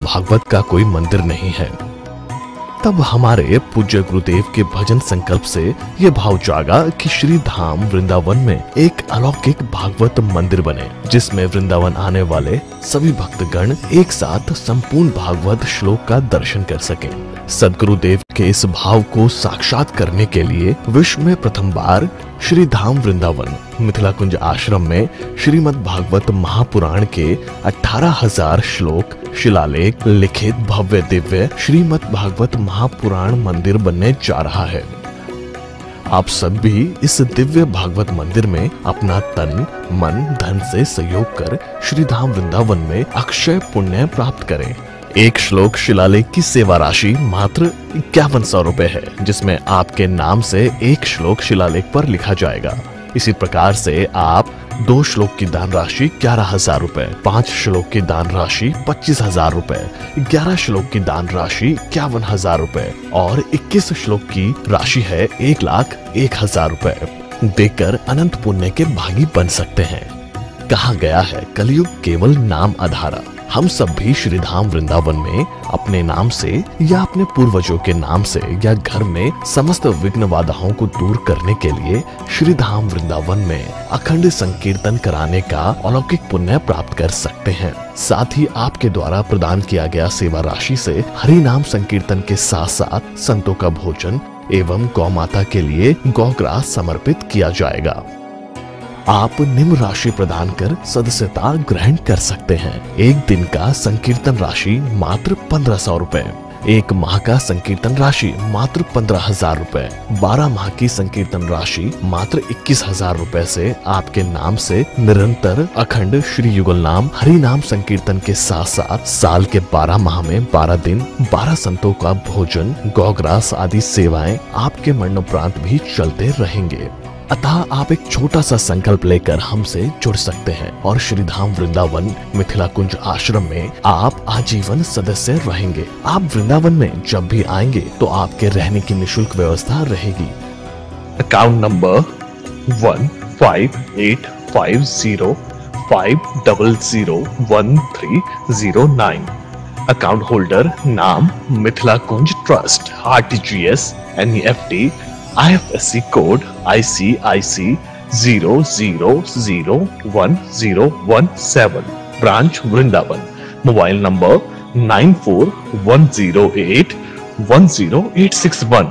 भागवत का कोई मंदिर नहीं है। तब हमारे पूज्य गुरुदेव के भजन संकल्प से ये भाव जागा कि श्री धाम वृंदावन में एक अलौकिक भागवत मंदिर बने, जिसमें वृंदावन आने वाले सभी भक्तगण एक साथ संपूर्ण भागवत श्लोक का दर्शन कर सकें। सद्गुरुदेव के इस भाव को साक्षात करने के लिए विश्व में प्रथम बार श्री धाम वृंदावन मिथिला कुंज आश्रम में श्रीमद् भागवत महापुराण के 18,000 श्लोक शिलालेख लिखित भव्य दिव्य श्रीमद् भागवत महापुराण मंदिर बनने जा रहा है। आप सब भी इस दिव्य भागवत मंदिर में अपना तन मन धन से सहयोग कर श्री धाम वृंदावन में अक्षय पुण्य प्राप्त करें। एक श्लोक शिलालेख की सेवा राशि मात्र 5100 रुपए है, जिसमें आपके नाम से एक श्लोक शिलालेख पर लिखा जाएगा। इसी प्रकार से आप 2 श्लोक की दान राशि 11,000 रुपए, 5 श्लोक की दान राशि 25,000 रुपए, 11 श्लोक की दान राशि 51,000 रुपए और 21 श्लोक की राशि है 1,01,000 रुपए देकर अनंत पुण्य के भागी बन सकते हैं। कहा गया है कलयुग केवल नाम आधारा। हम सब भी श्री धाम वृंदावन में अपने नाम से या अपने पूर्वजों के नाम से या घर में समस्त विघ्न बाधाओं को दूर करने के लिए श्री धाम वृंदावन में अखंड संकीर्तन कराने का अलौकिक पुण्य प्राप्त कर सकते हैं। साथ ही आपके द्वारा प्रदान किया गया सेवा राशि से हरि नाम संकीर्तन के साथ साथ संतों का भोजन एवं गौ माता के लिए गौग्रास समर्पित किया जाएगा। आप निम्न राशि प्रदान कर सदस्यता ग्रहण कर सकते हैं। एक दिन का संकीर्तन राशि मात्र 1,500 रुपए, एक माह का संकीर्तन राशि मात्र 15,000 रुपए, 12 माह की संकीर्तन राशि मात्र 21,000 रुपए से आपके नाम से निरंतर अखंड श्री युगल नाम हरि नाम संकीर्तन के साथ साथ साल के 12 माह में 12 दिन 12 संतों का भोजन गौग्रास आदि सेवाएं आपके मरणोपरांत भी चलते रहेंगे। अतः आप एक छोटा सा संकल्प लेकर हमसे जुड़ सकते हैं और श्री धाम वृंदावन मिथिला कुंज आश्रम में आप आजीवन सदस्य रहेंगे। आप वृंदावन में जब भी आएंगे तो आपके रहने की निशुल्क व्यवस्था रहेगी। Account number 15850501309। अकाउंट होल्डर नाम Mithila Kunj trust, RTGS, NEFT, IFSC code ICIC 00010117, branch Vrindavan. Mobile number 9410810861।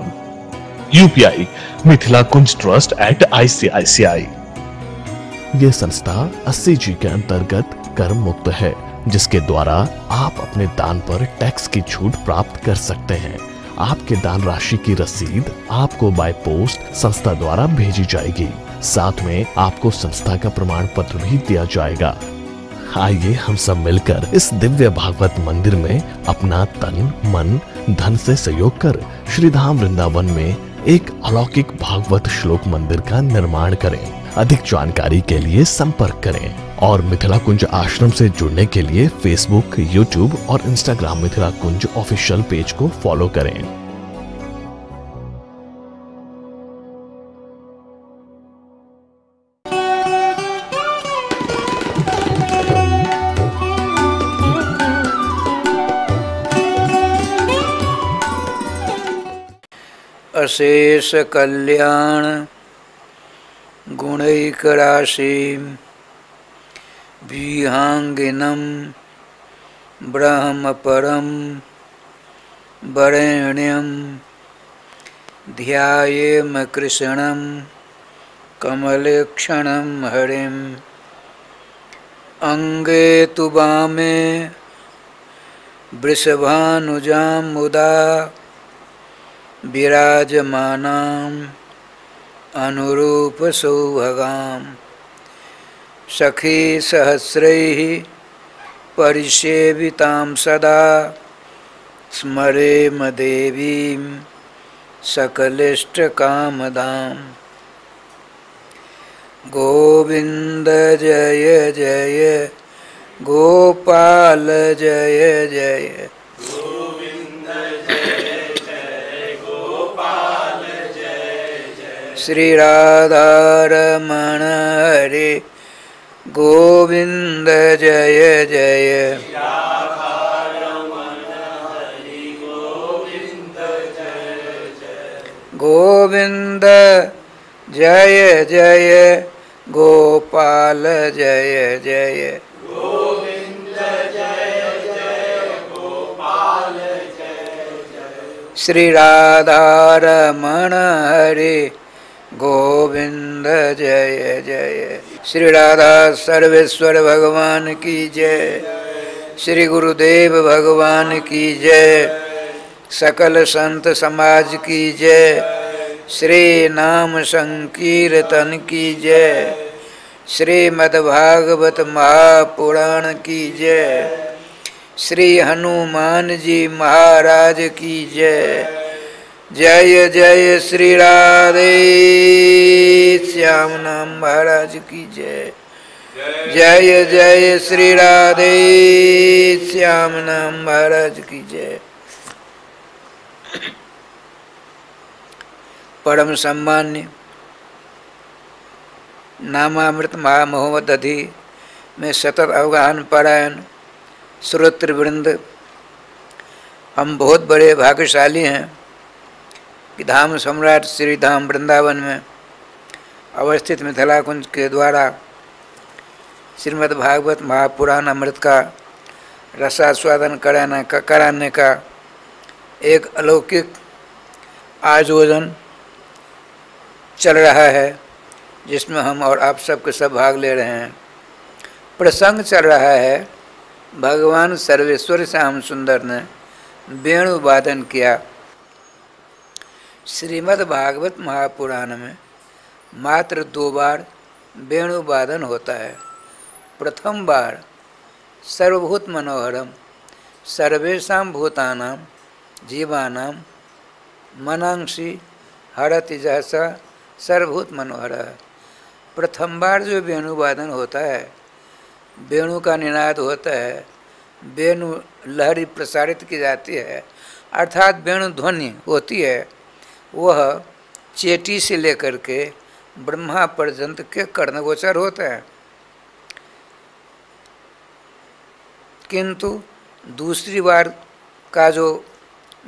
UPI Mithila Kunj trust @ICICI। ये संस्था 80G के अंतर्गत कर मुक्त है, जिसके द्वारा आप अपने दान पर टैक्स की छूट प्राप्त कर सकते हैं। आपके दान राशि की रसीद आपको बाय पोस्ट संस्था द्वारा भेजी जाएगी। साथ में आपको संस्था का प्रमाण पत्र भी दिया जाएगा। आइए हम सब मिलकर इस दिव्य भागवत मंदिर में अपना तन मन धन से सहयोग कर श्री धाम वृंदावन में एक अलौकिक भागवत श्लोक मंदिर का निर्माण करें। अधिक जानकारी के लिए संपर्क करें और मिथिला कुंज आश्रम से जुड़ने के लिए फेसबुक, यूट्यूब और इंस्टाग्राम मिथिला कुंज ऑफिशियल पेज को फॉलो करें। अशेष कल्याण गुणैकराशिं विहांगिनं ब्रह्मपरं वरेण्यं ध्यायेम कृष्णं कमलेक्षणं हरिं। अंगे तु वामे वृषभानुजां मुदा विराजमानां अनुरूप सौभगां। सखी सहस्रैः परिसेवितां सदा स्मरेम देवीं सकलिष्टकामदां। गोविंद जय जय गोपाल जय जय। श्री राधा रमण हरे गोविंद जय जय। गोविंद जय जय गोपाल जय जय। श्री राधा रमण हरे गोविंद जय जय। श्री राधा सर्वेश्वर भगवान की जय। श्री गुरुदेव भगवान की जय। सकल संत समाज की जय। श्री नाम संकीर्तन की जय। श्रीमद्भागवत महापुराण की जय। श्री हनुमान जी महाराज की जय। जय जय श्री राधे श्याम नाम महाराज की जय। जय जय श्री राधे श्याम नाम महाराज की जय। परम सम्मान्य नामामृत महामहोदधि में सतत अवगाहन परायण श्रोतृवृंद, हम बहुत बड़े भाग्यशाली हैं कि धाम सम्राट श्री धाम वृंदावन में अवस्थित मिथिला कुंज के द्वारा श्रीमद् भागवत महापुराण अमृत का रसास्वादन कराने का एक अलौकिक आयोजन चल रहा है, जिसमें हम और आप सब के सब भाग ले रहे हैं। प्रसंग चल रहा है, भगवान सर्वेश्वर श्याम सुंदर ने वेणु वादन किया। श्रीमद् भागवत महापुराण में मात्र 2 बार वेणु वादन होता है। प्रथम बार सर्वभूत मनोहरम सर्वेषां भूतानां जीवानां मनांसि हरति जहसा सर्वभूत मनोहर। प्रथम बार जो वेणु वादन होता है, वेणु का निनाद होता है, वेणु लहरी प्रसारित की जाती है, अर्थात वेणु ध्वनि होती है, वह चेटी से लेकर के ब्रह्मा पर्यंत के कर्णगोचर होता है। किंतु दूसरी बार का जो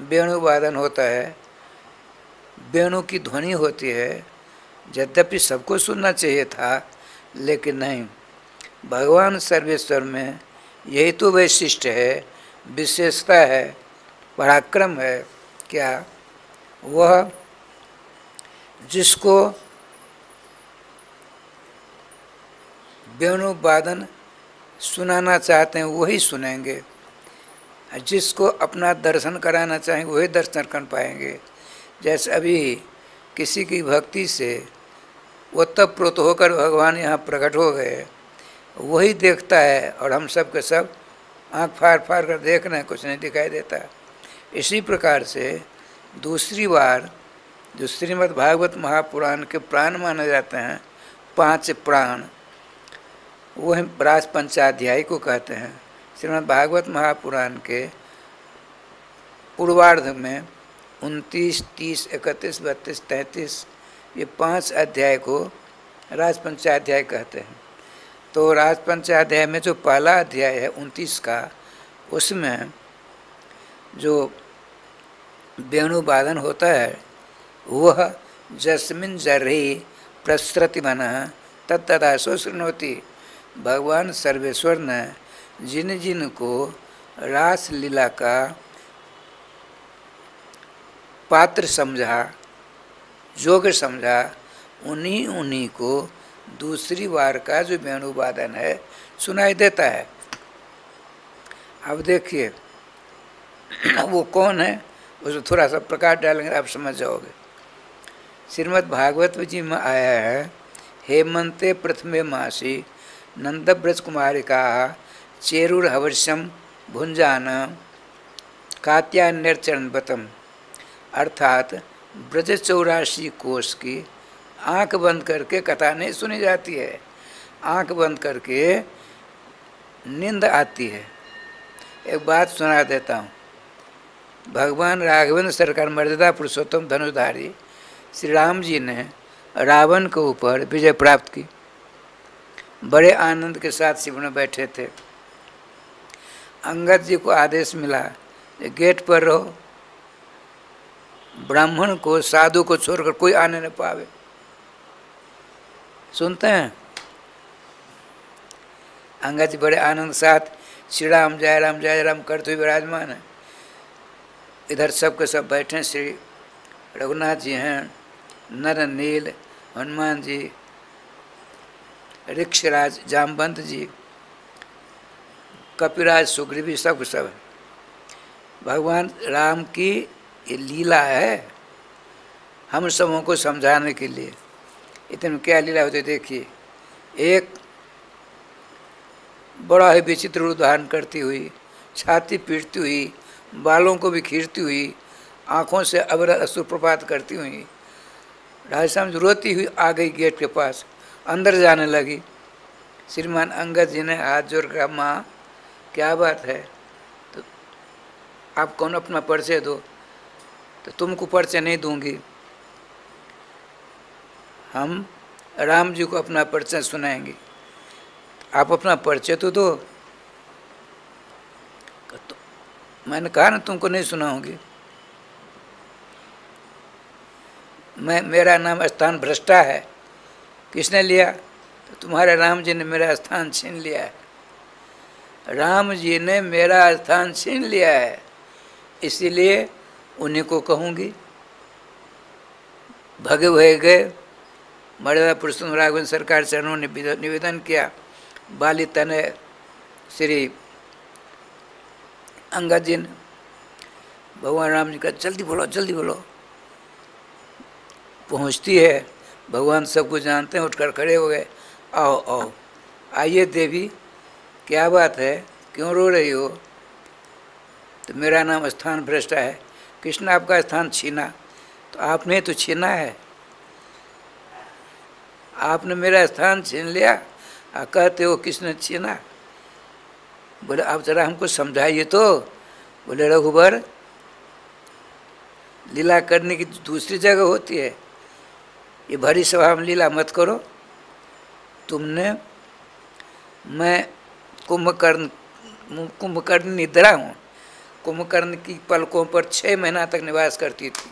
वेणु वादन होता है, वेणु की ध्वनि होती है, यद्यपि सबको सुनना चाहिए था, लेकिन नहीं, भगवान सर्वेश्वर में यही तो वैशिष्ट है, विशेषता है, पराक्रम है। क्या? वह जिसको वेणु वादन सुनाना चाहते हैं वही सुनेंगे, जिसको अपना दर्शन कराना चाहेंगे वही दर्शन कर पाएंगे। जैसे अभी किसी की भक्ति से ओतप्रोत होकर भगवान यहाँ प्रकट हो गए, वही देखता है, और हम सब के सब आँख फाड़ फाड़ कर देख रहे हैं, कुछ नहीं दिखाई देता। इसी प्रकार से दूसरी बार जो श्रीमद् भागवत महापुराण के प्राण माने जाते हैं, 5 प्राण, वह राज पंचाध्याय को कहते हैं। श्रीमद् भागवत महापुराण के पूर्वार्ध में 29, 30, 31, 32, 33 ये 5 अध्याय को राजपंचाध्याय कहते हैं। तो राजपंचाध्याय में जो पहला अध्याय है 29 का, उसमें जो वेणु वादन होता है वह जस्मिन जर्हि प्रसृति मनः तत्तदासो शृणोति। भगवान सर्वेश्वर ने जिन जिन को रास लीला का पात्र समझा, योग्य समझा, उन्हीं उन्हीं को दूसरी बार का जो वेणु वादन है सुनाई देता है। अब देखिए वो कौन है, उसमें थोड़ा सा प्रकाश डालेंगे, आप समझ जाओगे। श्रीमद् भागवत जी में आया है, हेमंते प्रथमे मासी नंद ब्रज कुमारिका चेरुर्हवर्षम भुंजान कात्यान्यर्चरणबतम, अर्थात ब्रज 84 कोष की आंख बंद करके कथा नहीं सुनी जाती है, आंख बंद करके नींद आती है। एक बात सुना देता हूँ। भगवान राघवेंद्र सरकार मर्यादा पुरुषोत्तम धनुधारी श्री राम जी ने रावण के ऊपर विजय प्राप्त की। बड़े आनंद के साथ शिव में बैठे थे। अंगद जी को आदेश मिला, गेट पर रहो, ब्राह्मण को साधु को छोड़कर कोई आने न पावे। सुनते हैं अंगद जी बड़े आनंद साथ श्री राम जय राम करते हुए विराजमान है। इधर सब के सब बैठे, श्री रघुनाथ जी हैं, नर नील, हनुमान जी, ऋक्षराज, जामवंत जी, कपिराज, सुग्रीवी, सब सब। भगवान राम की ये लीला है हम सबों को समझाने के लिए। इतने क्या लीला होती है देखिए। एक बड़ा ही विचित्र रूप धारण करती हुई, छाती पीटती हुई, बालों को भी खींचती हुई, आँखों से अविरत अश्रुप्रपात करती हुई राजस्थान रोती हुई आ गई गेट के पास, अंदर जाने लगी। श्रीमान अंगद जी ने हाथ जोड़ कर, माँ क्या बात है, तो आप कौन अपना परिचय दो। तो तुमको परिचय नहीं दूंगी, हम राम जी को अपना परिचय सुनाएंगे, आप अपना परिचय तो दो। तो मैंने कहा ना तुमको नहीं सुनाऊंगी, मेरा नाम स्थान भ्रष्टा है। किसने लिया? तो तुम्हारे राम जी ने मेरा स्थान छीन लिया है। राम जी ने मेरा स्थान छीन लिया है, इसीलिए उन्हीं को कहूँगी। भगे हुए गए, मर्यादा पुरुषोत्तम राघवेंद्र सरकार चरणों ने निवेदन किया। बाली तने श्री अंगद जी ने भगवान राम जी का जल्दी बोलो जल्दी बोलो। पहुँचती है, भगवान सब कुछ जानते हैं, उठकर खड़े हो गए। आओ आओ, आइए देवी, क्या बात है, क्यों रो रही हो? तो मेरा नाम स्थान भ्रष्टा है। कृष्ण आपका स्थान छीना? तो आपने तो छीना है, आपने मेरा स्थान छीन लिया, कहते हो किसने छीना? बोले आप जरा हमको समझाइए तो। बोले रघुबर, लीला करने की दूसरी जगह होती है, ये भरी सभा में लीला मत करो। तुमने, मैं कुंभकर्ण निद्रा हूँ, कुंभकर्ण की पलकों पर 6 महीना तक निवास करती थी,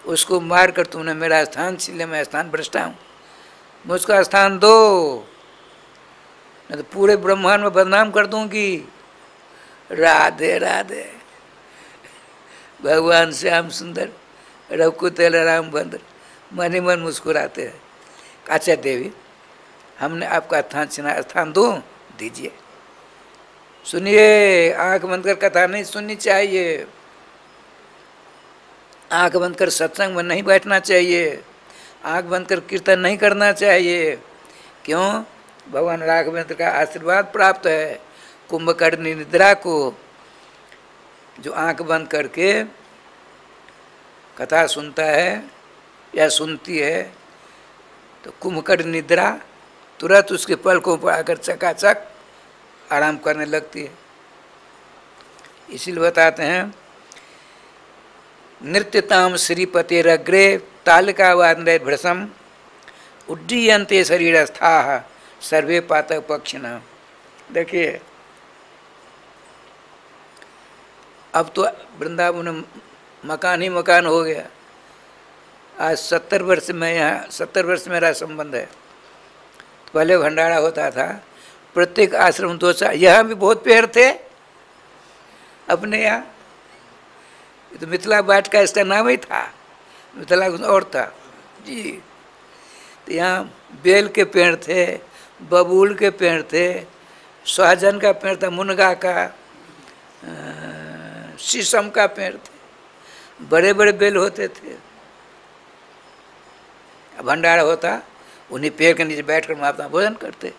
उसको मार कर तुमने मेरा स्थान छीन लिया, मैं स्थान भ्रष्टा हूँ, मुझको स्थान दो, नहीं तो पूरे ब्रह्मांड में बदनाम कर दूंगी। राधे राधे। भगवान श्याम सुंदर, रघुकुल राम भद्र मन ही मन मुस्कुराते हैं। अच्छा देवी, हमने आपका स्थान छीना, स्थान दो, दीजिए। सुनिए, आंख बंद कर कथा नहीं सुननी चाहिए, आंख बंद कर सत्संग में नहीं बैठना चाहिए, आंख बंद कर कीर्तन नहीं करना चाहिए। क्यों? भगवान राघवेंद्र का आशीर्वाद प्राप्त है कुंभकर्ण निद्रा को। जो आंख बंद करके कथा सुनता है या सुनती है, तो कुंभकर्ण निद्रा तुरंत उसके पलकों पर आकर चकाचक आराम करने लगती है। इसीलिए बताते हैं, नृत्यताम श्रीपतेरग्रे तालिकावादने भृशम उड्डीयन्ते शरीरस्थाः सर्वे पातक पक्षिणः। देखिए, अब तो वृंदावन में मकान ही मकान हो गया। आज 70 वर्ष में यहाँ 70 वर्ष मेरा संबंध है। पहले भंडारा होता था, प्रत्येक आश्रम 2-4, यहाँ भी बहुत पेड़ थे अपने यहाँ। तो मिथिला बाट का इसका नाम ही था, मिथिला और था जी। तो यहाँ बेल के पेड़ थे, बबूल के पेड़ थे, सहजन का पेड़ था, मुनगा का, शीशम का पेड़ थे, बड़े बड़े बेल होते थे। भंडारा होता, उन्हीं पेड़ के नीचे बैठकर महात्मा भोजन करते।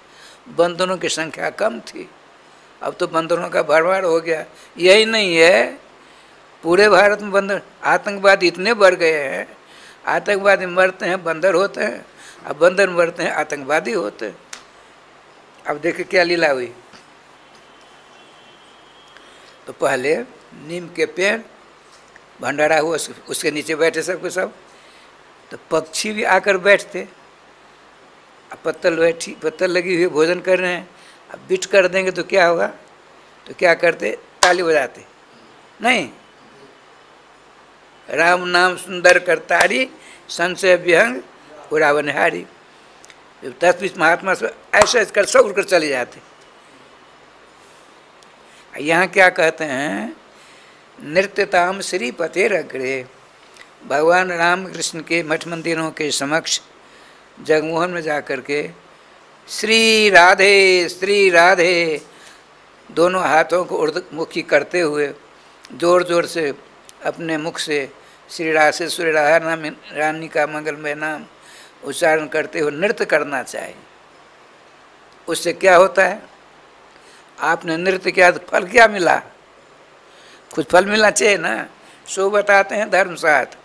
बंदरों की संख्या कम थी, अब तो बंदरों का भरमार हो गया। यही नहीं है, पूरे भारत में बंदर, आतंकवादी इतने बढ़ गए हैं, आतंकवादी मरते हैं बंदर होते हैं, अब बंदर मरते हैं आतंकवादी होते हैं। अब देखिए क्या लीला हुई। तो पहले नीम के पेड़ भंडारा हुआ, उसके नीचे बैठे सब के सब। तो पक्षी भी आकर बैठते, अब पत्तल लगी हुई भोजन कर रहे हैं, अब बिट कर देंगे तो क्या होगा? तो क्या करते? ताली बजाते नहीं, राम नाम सुंदर करतारी, संशय विहंग पूरा बनिहारी। 10-20 महात्मा से ऐसे कर सब उड़कर चले जाते। यहाँ क्या कहते हैं, नृत्यताम श्रीपते अग्रे। भगवान राम कृष्ण के मठ मंदिरों के समक्ष जगमोहन में जाकर के श्री राधे दोनों हाथों को ऊर्ध्वमुखी करते हुए जोर जोर से अपने मुख से श्री राधेश्वरी राधा नाम रानी का मंगलमय नाम उच्चारण करते हुए नृत्य करना चाहिए। उससे क्या होता है, आपने नृत्य किया तो फल क्या मिला, कुछ फल मिलना चाहिए ना। सो बताते हैं धर्मशास्त्र,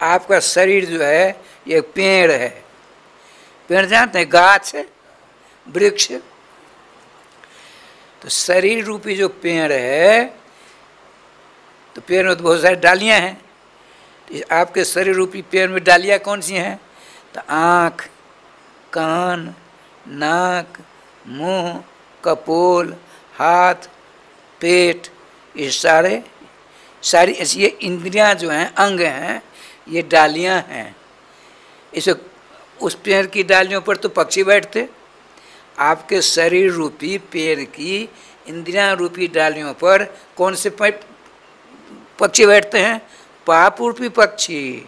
आपका शरीर जो है ये पेड़ है। पेड़ जानते हैं, गाछ है, वृक्ष। तो शरीर रूपी जो पेड़ है, तो पेड़ में तो बहुत सारी डालियां हैं। तो आपके शरीर रूपी पेड़ में डालियां कौन सी हैं, तो आँख, कान, नाक, मुंह, कपोल, हाथ, पेट, ये सारी ऐसी ये इंद्रियां जो हैं, अंग हैं, ये डालियां हैं। इसे उस पेड़ की डालियों पर तो पक्षी बैठते, आपके शरीर रूपी पेड़ की इंद्रियां रूपी डालियों पर कौन से पक्षी बैठते हैं, पाप रूपी पक्षी।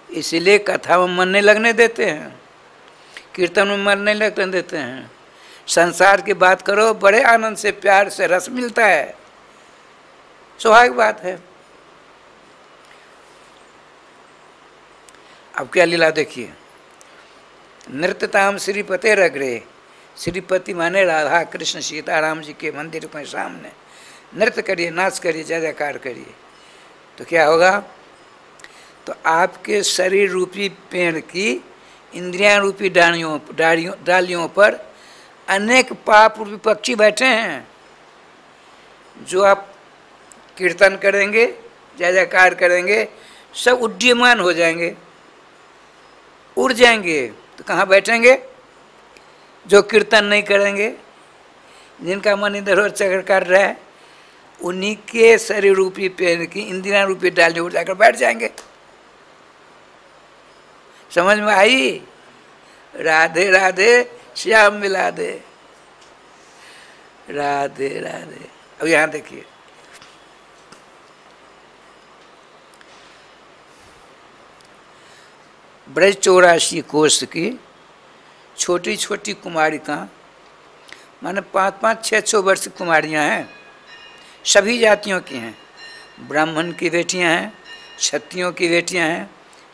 इसीलिए कथा में मन नहीं लगने देते हैं, कीर्तन में मन नहीं लगने देते हैं। संसार की बात करो, बड़े आनंद से प्यार से रस मिलता है, स्वाभाविक बात है। अब क्या लीला देखिए, नृत्यताम श्रीपते अग्रे। श्रीपति माने राधा कृष्ण सीताराम जी के मंदिर के सामने नृत्य करिए, नाच करिए, जय जयकार करिए। तो क्या होगा, तो आपके शरीर रूपी पेड़ की इंद्रियां रूपी डालियों पर अनेक पाप रूपी पक्षी बैठे हैं। जो आप कीर्तन करेंगे, जय जयकार करेंगे, सब उड्डीयमान हो जाएंगे, उड़ जाएंगे। तो कहाँ बैठेंगे, जो कीर्तन नहीं करेंगे, जिनका मन इधर उधर चक्कर कर रहा है, उन्हीं के शरीर रूपी पेड़ की इंद्रियां रूपी डालियों उड़ जाकर बैठ जाएंगे। समझ में आई? राधे राधे श्याम मिला दे, राधे राधे। अब यहाँ देखिए, ब्रज 84 कोष की छोटी छोटी कुमारिका, माने 5-5, 6-6 वर्ष की कुमारियाँ हैं, सभी जातियों की हैं। ब्राह्मण की बेटियाँ हैं, क्षत्रियों की बेटियाँ हैं,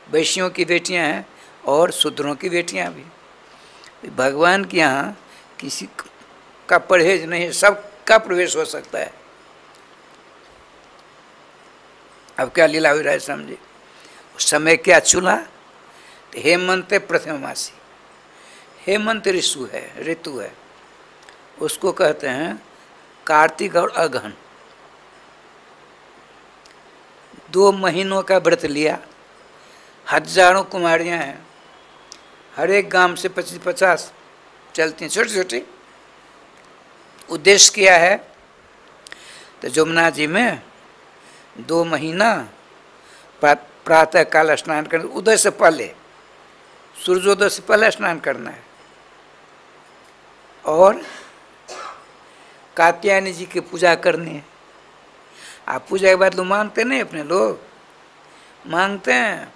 वैश्यों की बेटियाँ हैं और शूद्रों की बेटियाँ भी। भगवान के यहाँ किसी का परहेज नहीं, सबका प्रवेश हो सकता है। अब क्या लीला हुई रहा समझे। उस समय क्या चुना, तो हेमंत प्रथम मासी, हेमंत ऋतु है, उसको कहते हैं कार्तिक और अगहन। 2 महीनों का व्रत लिया, हजारों कुमारियाँ हैं, हर एक गांव से 25-50 चलती हैं, छोटी छोटी। उद्देश्य क्या है, तो जमुना जी में 2 महीना प्रातः काल स्नान करना, उदय से पहले, सूर्योदय से पहले स्नान करना है। और कात्यायनी जी की पूजा करनी है। आप पूजा के बाद लोग मांगते नहीं, अपने लोग मांगते हैं,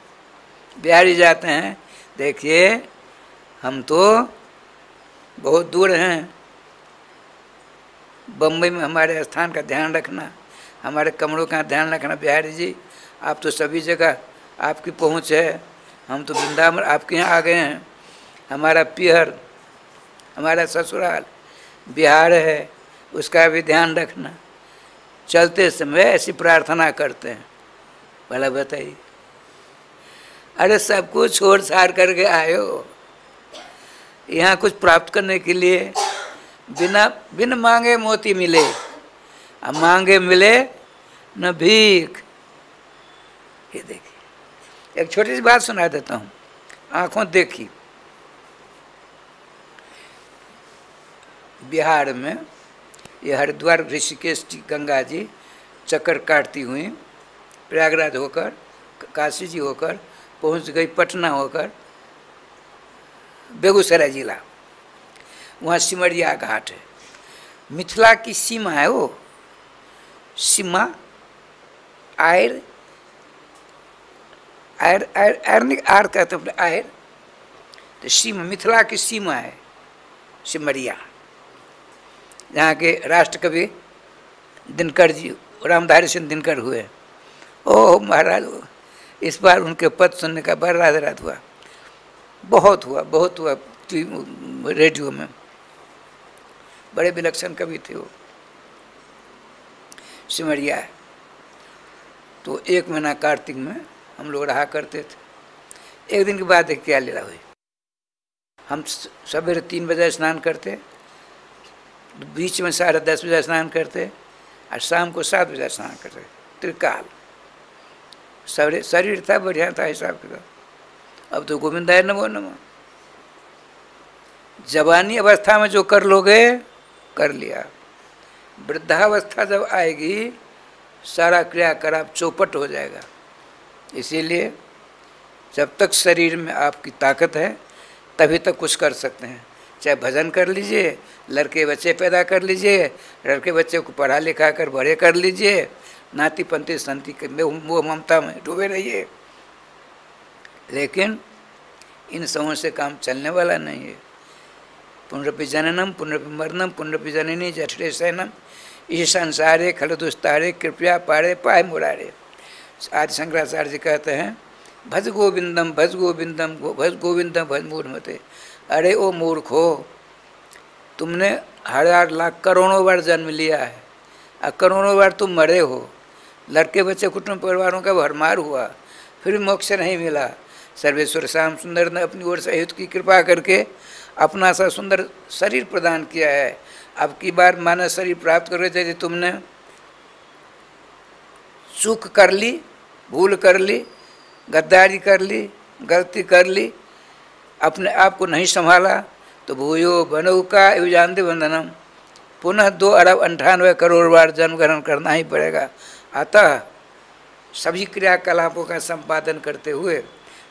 बिहारी जाते हैं, देखिए हम तो बहुत दूर हैं, बम्बई में हमारे स्थान का ध्यान रखना, हमारे कमरों का ध्यान रखना। बिहारी जी, आप तो सभी जगह आपकी पहुंच है, हम तो वृंदावन आपके यहाँ आ गए हैं, हमारा पियर, हमारा ससुराल बिहार है, उसका भी ध्यान रखना। चलते समय ऐसी प्रार्थना करते हैं। भला बताइए, अरे सब कुछ छोड़ छाड़ करके आए हो यहाँ कुछ प्राप्त करने के लिए, बिन मांगे मोती मिले, अब मांगे मिले न भीख। ये देखिए, एक छोटी सी बात सुना देता हूँ, आंखों देखी। बिहार में ये हरिद्वार ऋषिकेश गंगा जी चक्कर काटती हुई प्रयागराज होकर, काशी जी होकर पहुंच गई पटना होकर बेगूसराय जिला। वहाँ सिमरिया घाट है, मिथिला की सीमा है वो, सीमा आयर आयर आयर आयर आर कहते हैं आयर, तो सीमा मिथिला की सीमा है सिमरिया, जहाँ के राष्ट्र कवि दिनकर जी रामधारी सिंह दिनकर हुए। ओह महाराज, इस बार उनके पद सुनने का बड़ा रात हुआ, बहुत हुआ रेडियो में। बड़े विलक्षण कवि थे वो। सिमरिया है तो 1 महीना कार्तिक में हम लोग रहा करते थे। एक दिन के बाद क्या लीला हुई, हम सवेरे 3 बजे स्नान करते, बीच में 10:30 बजे स्नान करते और शाम को 7 बजे स्नान करते। त्रिकाल शरीर था, बढ़िया था हिसाब किताब। अब तो गोविंदाय नमो नमः। जवानी अवस्था में जो कर लोगे कर लिया, वृद्धावस्था जब आएगी सारा क्रियाकलाप चौपट हो जाएगा। इसीलिए जब तक शरीर में आपकी ताकत है तभी तक कुछ कर सकते हैं। चाहे भजन कर लीजिए, लड़के बच्चे पैदा कर लीजिए, लड़के बच्चे को पढ़ा लिखा कर बड़े कर लीजिए, नाती पंथी संति के मोह ममता में डूबे रहिए, लेकिन इन समूह से काम चलने वाला नहीं है। पुनरपि जननम पुनरपि मरणम पुनरपि जननी जठरे शयनम इस संसारे खल दुस्तारे कृपया पारे पाए मुरारे। आदि शंकराचार्य जी कहते हैं भज गोविंदम भज गोविंदम भज गोविंदम भज मूढ़मते। अरे ओ मूर्ख हो, तुमने 1000 लाख करोड़ों बार जन्म लिया है और करोड़ों बार तुम मरे हो, लड़के बच्चे कुटुंब परिवारों का भरमार हुआ, फिर भी मोक्ष नहीं मिला। सर्वेश्वर श्याम सुंदर ने अपनी ओर से अयुत की कृपा करके अपना सा सुंदर शरीर प्रदान किया है। अब की बार मानव शरीर प्राप्त कर रहे थे, तुमने चूक कर ली, भूल कर ली, गद्दारी कर ली, गलती कर ली, अपने आप को नहीं संभाला तो भूयो बनऊ का युजान्ति बंधनम, पुनः 2,98 करोड़ बार जन्म ग्रहण करना ही पड़ेगा। अतः सभी क्रियाकलापों का संपादन करते हुए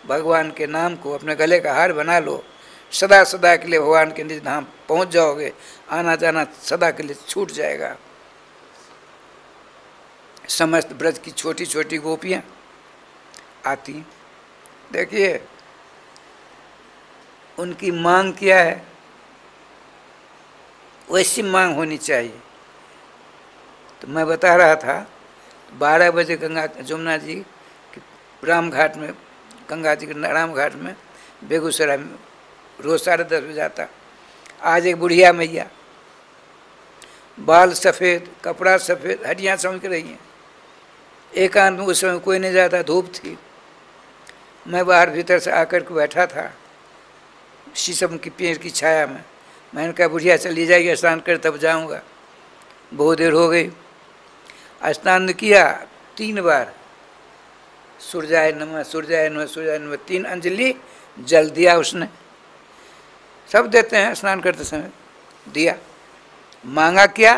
भगवान के नाम को अपने गले का हार बना लो, सदा सदा के लिए भगवान के निज धाम पहुँच जाओगे, आना जाना सदा के लिए छूट जाएगा। समस्त ब्रज की छोटी छोटी गोपियाँ आती, देखिए उनकी मांग क्या है, वैसी मांग होनी चाहिए। तो मैं बता रहा था 12 बजे गंगा जमुना जी राम घाट में, गंगा जी के राम घाट में बेगूसराय में रोज 10:30 बजे आता। आज एक बुढ़िया मैया, बाल सफ़ेद, कपड़ा सफ़ेद, हड्डियाँ चमक रही हैं। एकांत में उस समय कोई नहीं जाता, धूप थी। मैं बाहर भीतर से आकर के बैठा था शीशम की पेड़ की छाया में। मैंने कहा बुढ़िया चली जाएगी, स्नान कर तब जाऊंगा। बहुत देर हो गई, स्नान किया 3 बार, सूर्याय नमः सूर्याय नमः सूर्याय नमः, 3 अंजलि जल दिया उसने। सब देते हैं स्नान करते समय, दिया। मांगा क्या,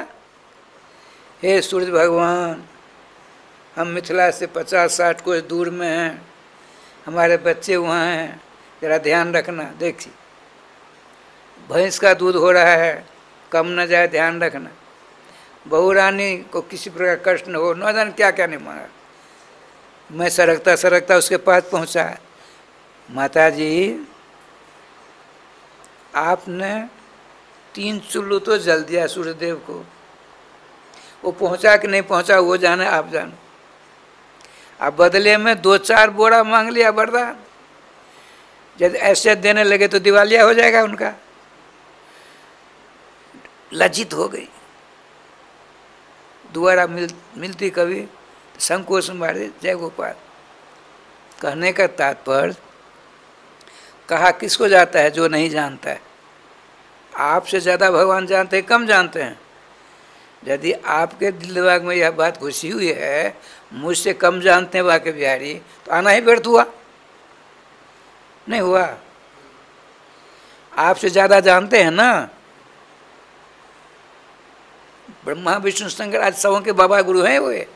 हे सूर्य भगवान, हम मिथिला से 50-60 कोस दूर में हैं, हमारे बच्चे वहाँ हैं, जरा ध्यान रखना। देखिए भैंस का दूध हो रहा है, कम न जाए, ध्यान रखना। बहू रानी को किसी प्रकार कष्ट न हो, न जाने क्या क्या नहीं मांगा। मैं सरकता सरकता उसके पास पहुँचा। माता जी आपने 3 चुल्लू तो जल दिया सूर्यदेव को, वो पहुँचा कि नहीं पहुँचा वो जाने, आप जानो। अब बदले में 2-4 बोरा मांग लिया वरदान। यदि ऐसे देने लगे तो दिवालिया हो जाएगा उनका। लज्जित हो गई। दोबारा मिलती कभी संकोच मारे जय गोपाल। कहने का तात्पर्य, कहा किसको जाता है, जो नहीं जानता है। आपसे ज़्यादा भगवान जानते हैं, कम जानते हैं। यदि आपके दिल दिमाग में यह बात घुसी हुई है मुझसे कम जानते हैं बाके बिहारी, तो आना ही व्यर्थ हुआ, नहीं हुआ। आपसे ज़्यादा जानते हैं ना। ब्रह्मा विष्णु शंकर आज सबों के बाबा गुरु हैं हुए,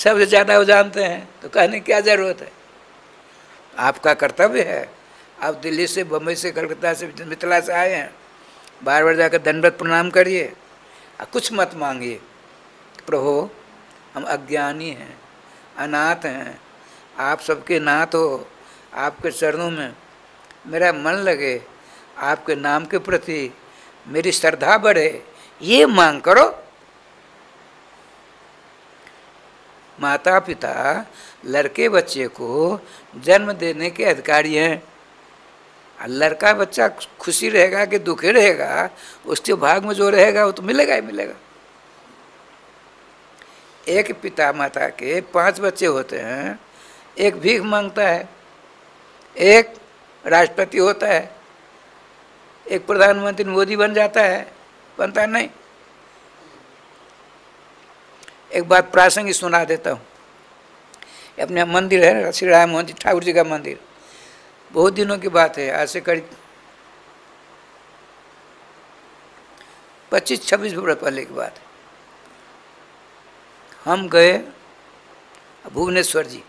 सबसे ज़्यादा वो जानते हैं, तो कहने की क्या ज़रूरत है। आपका कर्तव्य है, आप दिल्ली से, बम्बई से, कलकत्ता से, मिथिला से आए हैं, बार बार जाकर दंडवत प्रणाम करिए और कुछ मत मांगिए। प्रभु हम अज्ञानी हैं, अनाथ हैं, आप सबके नाथ हो, आपके चरणों में मेरा मन लगे, आपके नाम के प्रति मेरी श्रद्धा बढ़े, ये मांग करो। माता पिता लड़के बच्चे को जन्म देने के अधिकारी हैं। लड़का बच्चा खुशी रहेगा कि दुखी रहेगा, उसके भाग में जो रहेगा वो तो मिलेगा ही मिलेगा। एक पिता माता के 5 बच्चे होते हैं, एक भीख मांगता है, एक राष्ट्रपति होता है, एक प्रधानमंत्री मोदी बन जाता है, बनता नहीं। एक बात प्रासंगिक सुना देता हूँ। अपने मंदिर है श्री राम मोहन जी ठाकुर जी का मंदिर, बहुत दिनों की बात है, आज से करीब 25-26 वर्ष पहले की बात है। हम गए भुवनेश्वर जी,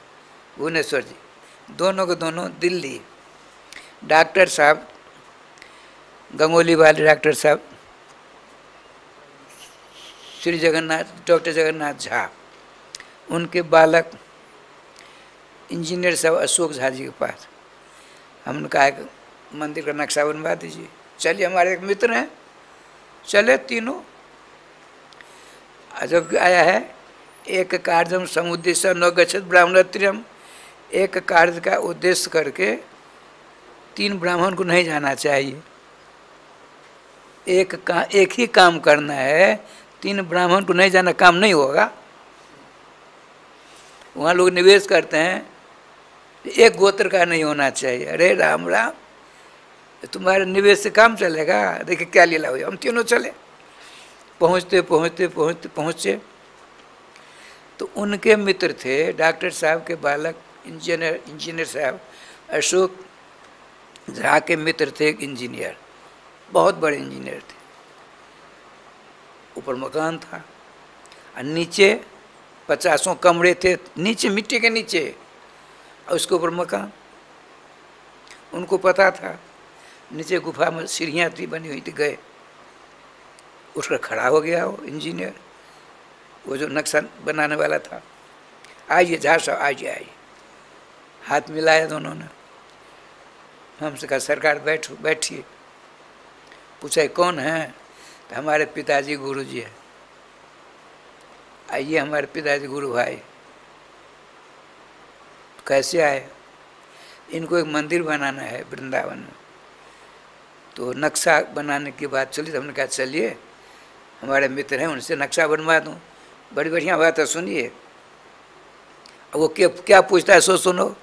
दोनों के दोनों दिल्ली। डॉक्टर साहब गंगोली वाले डॉक्टर साहब श्री जगन्नाथ, डॉक्टर जगन्नाथ झा, उनके बालक इंजीनियर साहब अशोक झा जी के पास। हमने कहा कि मंदिर का नक्शा बनवा दीजिए। चलिए, हमारे एक मित्र हैं, चले तीनों। जब आया है एक कार्यम समुद्देश्य न गच्छत ब्राह्मणत्रियम, एक कार्य का उद्देश्य करके 3 ब्राह्मण को नहीं जाना चाहिए। एक ही काम करना है, 3 ब्राह्मण को नहीं जाना काम नहीं होगा। वहाँ लोग निवेश करते हैं, एक गोत्र का नहीं होना चाहिए। अरे राम राम, तुम्हारे निवेश से काम चलेगा? देखिए क्या लीला हुई। हम तीनों चले, पहुँचे तो उनके मित्र थे डॉक्टर साहब के बालक इंजीनियर साहब अशोक झा के मित्र थे, एक इंजीनियर, बहुत बड़े इंजीनियर थे। ऊपर मकान था और नीचे 50 कमरे थे, नीचे मिट्टी के नीचे, और उसके ऊपर मकान। उनको पता था नीचे गुफा में सीढ़ियाँ थी, बनी हुई थी। गए, उठकर खड़ा हो गया वो इंजीनियर, वो जो नक्शा बनाने वाला था। आइए झा साहब, आइए। हाथ मिलाया दोनों ने। हमसे कहा सरकार बैठिए। पूछा कौन है? तो हमारे पिताजी गुरु जी है। आइए हमारे पिताजी गुरु भाई। कैसे आए? इनको एक मंदिर बनाना है वृंदावन में, तो नक्शा बनाने की बात चली। तो हमने कहा चलिए, हमारे मित्र हैं, उनसे नक्शा बनवा दूँ। बड़ी बढ़िया बात है, सुनिए। अब वो क्या पूछता है सो सुनो।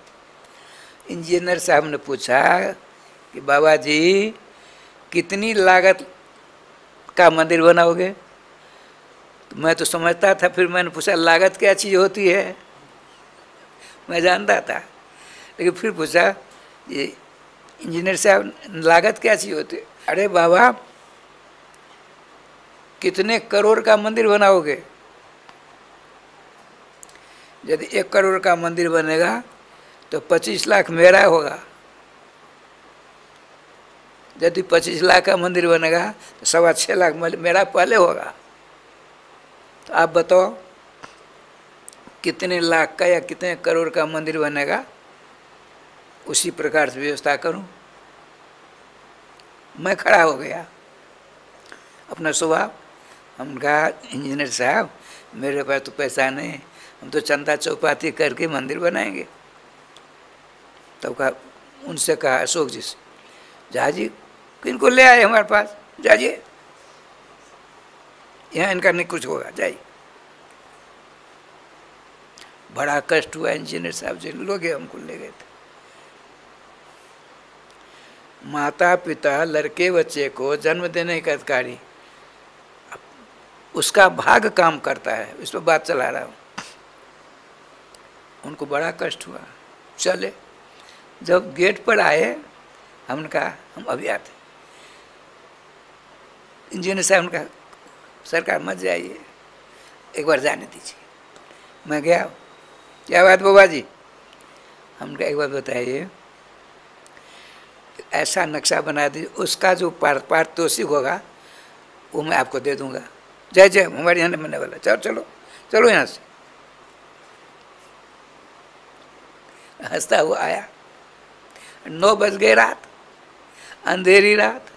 इंजीनियर साहब ने पूछा कि बाबा जी कितनी लागत का मंदिर बनाओगे? तो मैं तो समझता था, फिर मैंने पूछा लागत क्या चीज़ होती है? मैं जानता था, लेकिन फिर पूछा ये इंजीनियर साहब लागत क्या चीज़ होती है? अरे बाबा कितने करोड़ का मंदिर बनाओगे? यदि 1 करोड़ का मंदिर बनेगा तो 25 लाख मेरा होगा। यदि 25 लाख का मंदिर बनेगा तो 6.25 लाख मेरा पहले होगा। तो आप बताओ कितने लाख का या कितने करोड़ का मंदिर बनेगा, उसी प्रकार से व्यवस्था करूं। मैं खड़ा हो गया अपना स्वभाव। हम कहा इंजीनियर साहब मेरे पास तो पैसा नहीं, हम तो चंदा चौपाती करके मंदिर बनाएंगे। तब कहा, उनसे कहा अशोक जी से, झा जी किनको ले आए हमारे पास, जाइए, यहाँ इनका नहीं कुछ होगा, जाइए। बड़ा कष्ट हुआ। इंजीनियर साहब जी लोग हमको ले गए थे। माता पिता लड़के बच्चे को जन्म देने का अधिकारी, उसका भाग काम करता है, इस पर बात चला रहा हूँ। उनको बड़ा कष्ट हुआ। चले, जब गेट पर आए हमने कहा हम अभी आते। इंजीनियर साहब ने कहा सरकार मत जाइए, एक बार जाने दीजिए। मैं गया, क्या बात बाबा जी? हमने एक बात बताइए, ऐसा नक्शा बना दीजिए, उसका जो पारितोषिक होगा वो मैं आपको दे दूंगा। जय जय, हमारे यहाँ नहीं बनने वाला, चलो चलो चलो यहाँ से। हंसता हुआ आया। 9 बज गए रात, अंधेरी रात।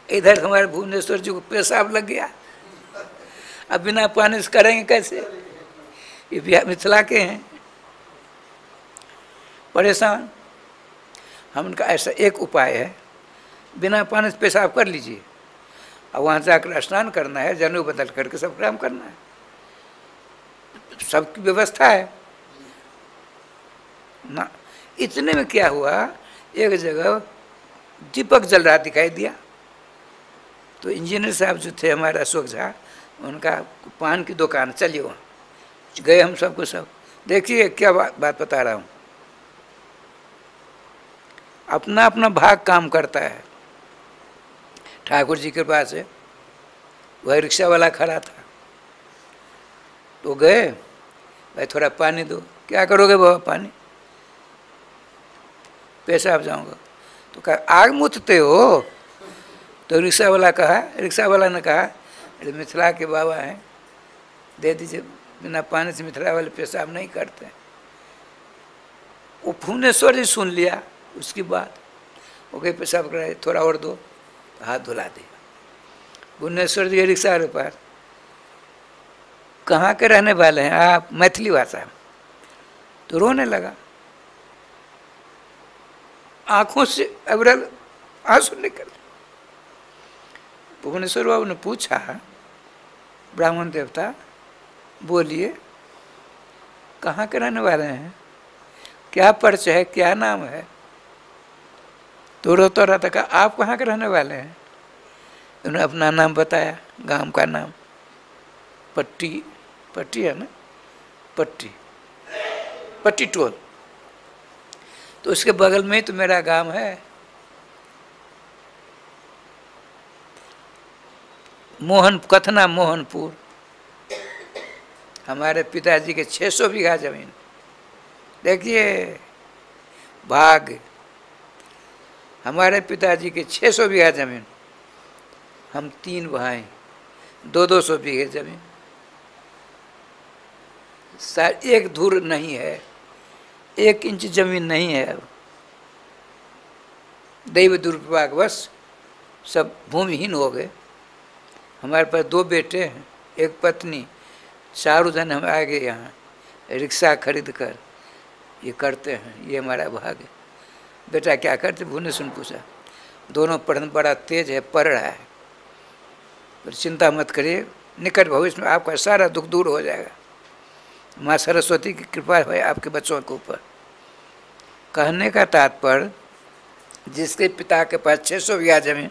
इधर हमारे भुवनेश्वर जी को पेशाब लग गया। अब बिना पानी से करेंगे कैसे? ये बिहार मिथिला के हैं, परेशान। हम उनका ऐसा एक उपाय है, बिना पानी से पेशाब कर लीजिए, और वहाँ जाकर स्नान करना है, जनेऊ बदल करके सब काम करना है, सबकी व्यवस्था है ना। इतने में क्या हुआ, एक जगह दीपक जल रहा दिखाई दिया। तो इंजीनियर साहब जो थे हमारे अशोक झा, उनका पान की दुकान, चलिए वहाँ गए हम सबको सब। देखिए क्या बात बता रहा हूँ, अपना अपना भाग काम करता है। ठाकुर जी के पास है, वह रिक्शा वाला खड़ा था, तो गए, भाई थोड़ा पानी दो। क्या करोगे बाबा? पानी, पेशाब जाऊंगा। तो कहा आग मुतते हो? तो रिक्शा वाला ने कहा अरे मिथिला के बाबा हैं, दे दीजिए, बिना पानी से मिथिला वाले पेशाब नहीं करते। वो भुवनेश्वर जी सुन लिया उसकी बात, वो कहीं पेशाब कराए, थोड़ा और दो, हाथ धुला दिया। भुवनेश्वर जी रिक्शा वाले पास, कहाँ के रहने वाले हैं आप? मैथिली भाषा। तो रोने लगा, आंखों से अविरल आंसू निकल। भुवनेश्वर बाबू ने पूछा, ब्राह्मण देवता बोलिए, कहाँ के रहने वाले हैं? क्या परिचय है, क्या नाम है? तो रोता रहा था, कहा आप कहाँ के रहने वाले हैं? उन्होंने अपना नाम बताया, गांव का नाम पट्टी है ना, पट्टी टोल। तो उसके बगल में ही तो मेरा गांव है, कथना मोहनपुर। हमारे पिताजी के 600 बीघा जमीन। देखिए भाग, हमारे पिताजी के 600 बीघा जमीन, हम 3 भाई, 200 बीघे जमीन। एक धूर नहीं है, 1 इंच जमीन नहीं है। अब दैव दुर्भाग्यवश सब भूमिहीन हो गए। हमारे पास 2 बेटे हैं, 1 पत्नी, 4 जन हम आ गए यहाँ रिक्शा खरीद कर ये करते हैं, ये हमारा भाग्य। बेटा क्या करते? भुवनेश्वर ने पूछा। दोनों पढ़ने बड़ा तेज है, पढ़ रहा है, पर चिंता मत करिए, निकट भविष्य में आपका सारा दुख दूर हो जाएगा। माँ सरस्वती की कृपा है आपके बच्चों के ऊपर। कहने का तात्पर्य, जिसके पिता के पास 600 बीघा जमीन,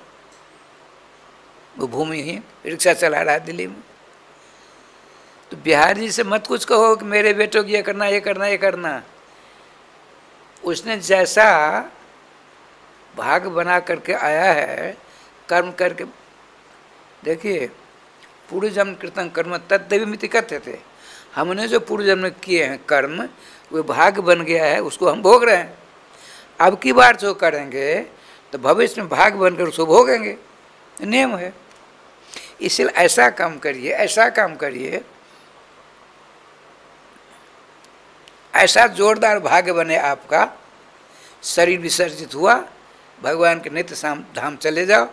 वो भूमि ही रिक्शा चला रहा है दिल्ली में। तो बिहारी से मत कुछ कहो कि मेरे बेटों को ये करना ये करना ये करना। उसने जैसा भाग बना करके आया है, कर्म करके, देखिए पूर्व जन्म कृतं कर्म तद्दैवमिति कहते थे। हमने जो पूर्व जन्म में किए हैं कर्म, वो भाग बन गया है, उसको हम भोग रहे हैं। अब की बार जो करेंगे तो भविष्य में भाग बनकर उसको भोगेंगे, नियम है। इसलिए ऐसा काम करिए, ऐसा काम करिए, ऐसा जोरदार भाग्य बने आपका। शरीर विसर्जित हुआ, भगवान के नित्य धाम चले जाओ,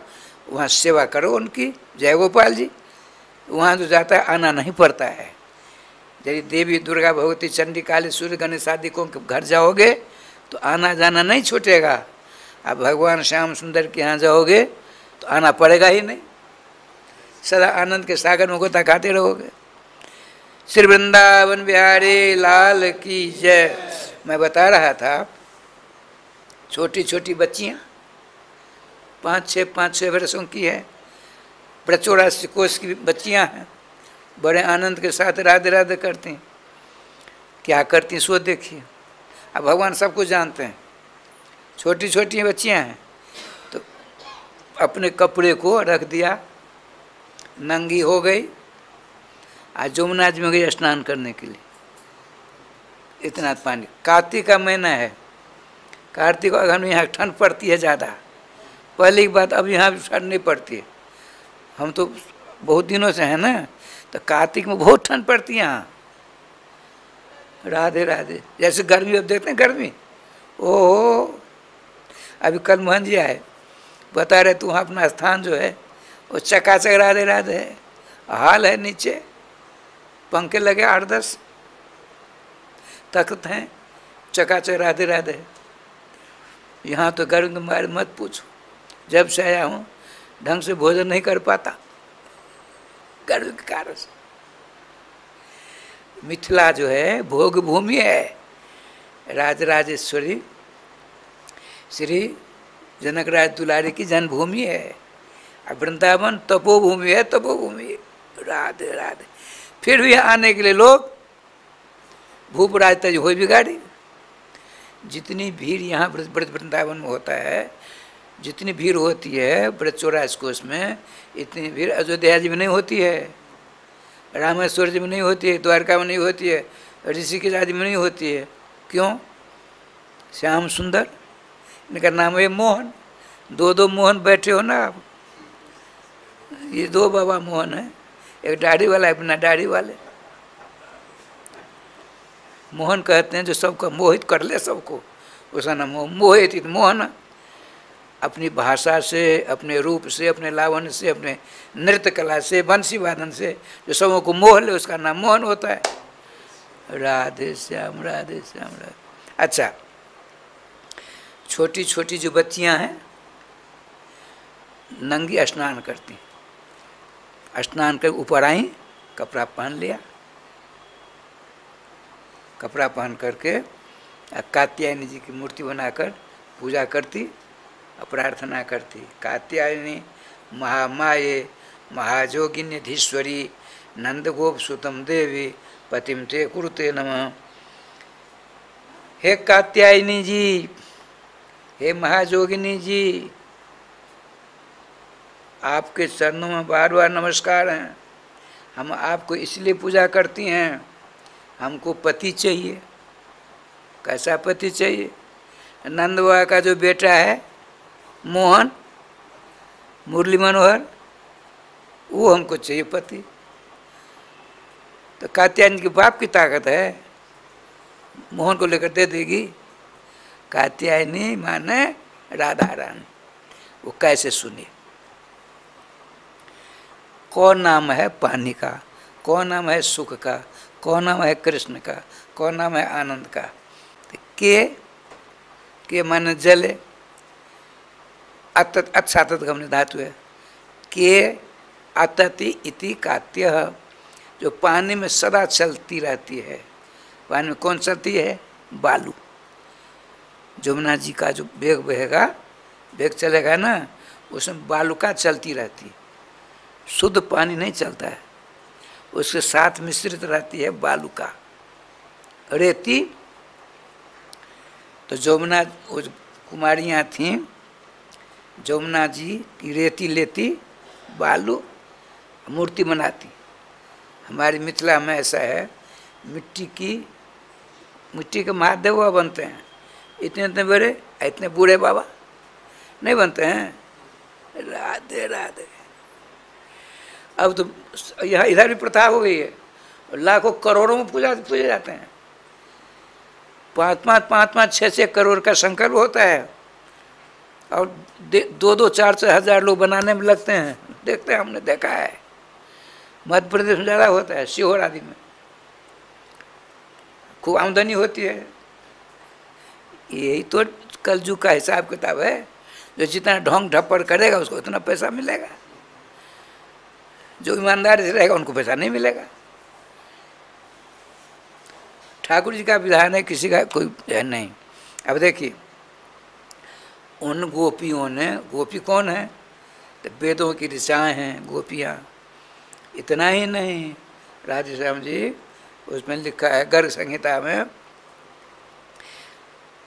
वहाँ सेवा करो उनकी। जय गोपाल जी, वहाँ जो जाता है आना नहीं पड़ता है। यदि देवी दुर्गा भगवती चंडी काली सूर्य गणेश आदि को घर जाओगे तो आना जाना नहीं छूटेगा। अब भगवान श्याम सुंदर के यहाँ जाओगे तो आना पड़ेगा ही नहीं, सदा आनंद के सागर में गोता खाते रहोगे। श्री वृंदावन बिहारी लाल की जय। मैं बता रहा था, छोटी छोटी बच्चियाँ 5-6 वर्षों की है, प्रचौड़ा कोष की बच्चियाँ हैं, बड़े आनंद के साथ राधे राधे करती हैं। क्या करती सो देखिए। अब भगवान सब कुछ जानते हैं। छोटी छोटी बच्चियाँ हैं तो अपने कपड़े को रख दिया, नंगी हो गई, आज जमुना जी में गई स्नान करने के लिए। इतना पानी। कार्तिक का महीना है, कार्तिक अगहन में यहाँ ठंड पड़ती है ज़्यादा। पहले की बात, अब यहाँ भी ठंड नहीं पड़ती है। हम तो बहुत दिनों से हैं ना, तो कार्तिक में बहुत ठंड पड़ती है यहाँ। राधे राधे। जैसे गर्मी, अब देखते हैं गर्मी, ओहो। अभी कल मोहन जी आए, बता रहे तू वहाँ अपना स्थान जो है वो चकाचक राधे राधे है। हाल है नीचे, पंखे लगे 8-10, तख्त हैं, चकाचक राधे राधे। यहाँ तो गर्मी के मारे मत पूछो, जब से आया हूँ ढंग से भोजन नहीं कर पाता गर्मी के कारण से। मिथिला जो है भोग भूमि है, राजराजेश्वरी श्री जनकराज दुलारी की जन्मभूमि है। वृंदावन तपोभूमि है, तपोभूमि। राधे राधे। फिर भी आने के लिए लोग भूपराज तज हो बिगाड़ी। जितनी भीड़ यहाँ ब्रज वृंदावन में होता है, जितनी भीड़ होती है ब्रज 84 कोष में, इतनी भीड़ अयोध्या जी में नहीं होती है, रामेश्वर जी में नहीं होती है, द्वारका में नहीं होती है, ऋषिकेश आदि में नहीं होती है। क्यों? श्याम सुंदर, इनका नाम है मोहन। दो मोहन बैठे हो ना आप, ये 2 बाबा मोहन है, एक दाढ़ी वाला, एक बिना दाढ़ी वाले। मोहन कहते हैं जो सबको मोहित कर ले, सबको, उसका नाम मोहित मोहन। अपनी भाषा से, अपने रूप से, अपने लावण्य से, अपने नृत्य कला से, बंसी वादन से जो सबों को मोह ले, उसका नाम मोहन होता है। राधे श्याम, राधे श्याम, राधे। अच्छा, छोटी छोटी जो बच्चियां हैं नंगी स्नान करती, स्नान कर ऊपर आई, कपड़ा पहन लिया, कपड़ा पहन करके कात्यायनी जी की मूर्ति बनाकर पूजा करती, प्रार्थना करती। कात्यायनी महामाये महाजोगिन्यधीश्वरी नंदगोप सुतम देवी पतिम ते कुरुते नमः। हे कात्यायनी जी, हे महाजोगिनी जी, आपके चरणों में बार बार नमस्कार हैं। हम आपको इसलिए पूजा करती हैं, हमको पति चाहिए। कैसा पति चाहिए? नंद बाबा का जो बेटा है मोहन, मुरली मनोहर, वो हमको चाहिए पति। तो कात्यायनी के बाप की ताकत है, मोहन को लेकर दे देगी। कात्यायनी माने राधा रानी। वो कैसे सुनिए? कौन नाम है पानी का, कौन नाम है सुख का, कौन नाम है कृष्ण का, कौन नाम है आनंद का? तो के माने जले, अतत अच्छा गमन धातु है। के अतति इति कात्य, जो पानी में सदा चलती रहती है। पानी में कौन चलती है? बालू। जमुना जी का जो वेग बहेगा, वेग चलेगा ना, उसमें बालुका चलती रहती है, शुद्ध पानी नहीं चलता है, उसके साथ मिश्रित रहती है बालुका, रेती। तो जमुना, वो कुमारियाँ थीं, जमुना जी की रेती लेती, बालू, मूर्ति बनाती। हमारी मिथिला में ऐसा है, मिट्टी के महादेव बनते हैं, इतने इतने बड़े, इतने बूढ़े बाबा नहीं बनते हैं। राधे राधे। अब तो यहाँ इधर भी प्रथा हो गई है, लाखों करोड़ों में पूजे जाते हैं। 5-5, 6-6 करोड़ का संकल्प होता है, और 2-2, 4-4 हज़ार लोग बनाने में लगते हैं। देखते हैं, हमने देखा है, मध्य प्रदेश में ज़्यादा होता है, सीहोर आदि में खूब आमदनी होती है। यही तो कलयुग का हिसाब किताब है, जो जितना ढोंग ढप्पड़ करेगा उसको उतना पैसा मिलेगा, जो ईमानदारी से रहेगा उनको पैसा नहीं मिलेगा। ठाकुर जी का विधान है, किसी का कोई है नहीं। अब देखिए, उन गोपियों ने, गोपी कौन है? तो वेदों की ऋचाएँ हैं गोपियाँ। इतना ही नहीं, राधे श्याम जी उसमें लिखा है गर्ग संहिता में,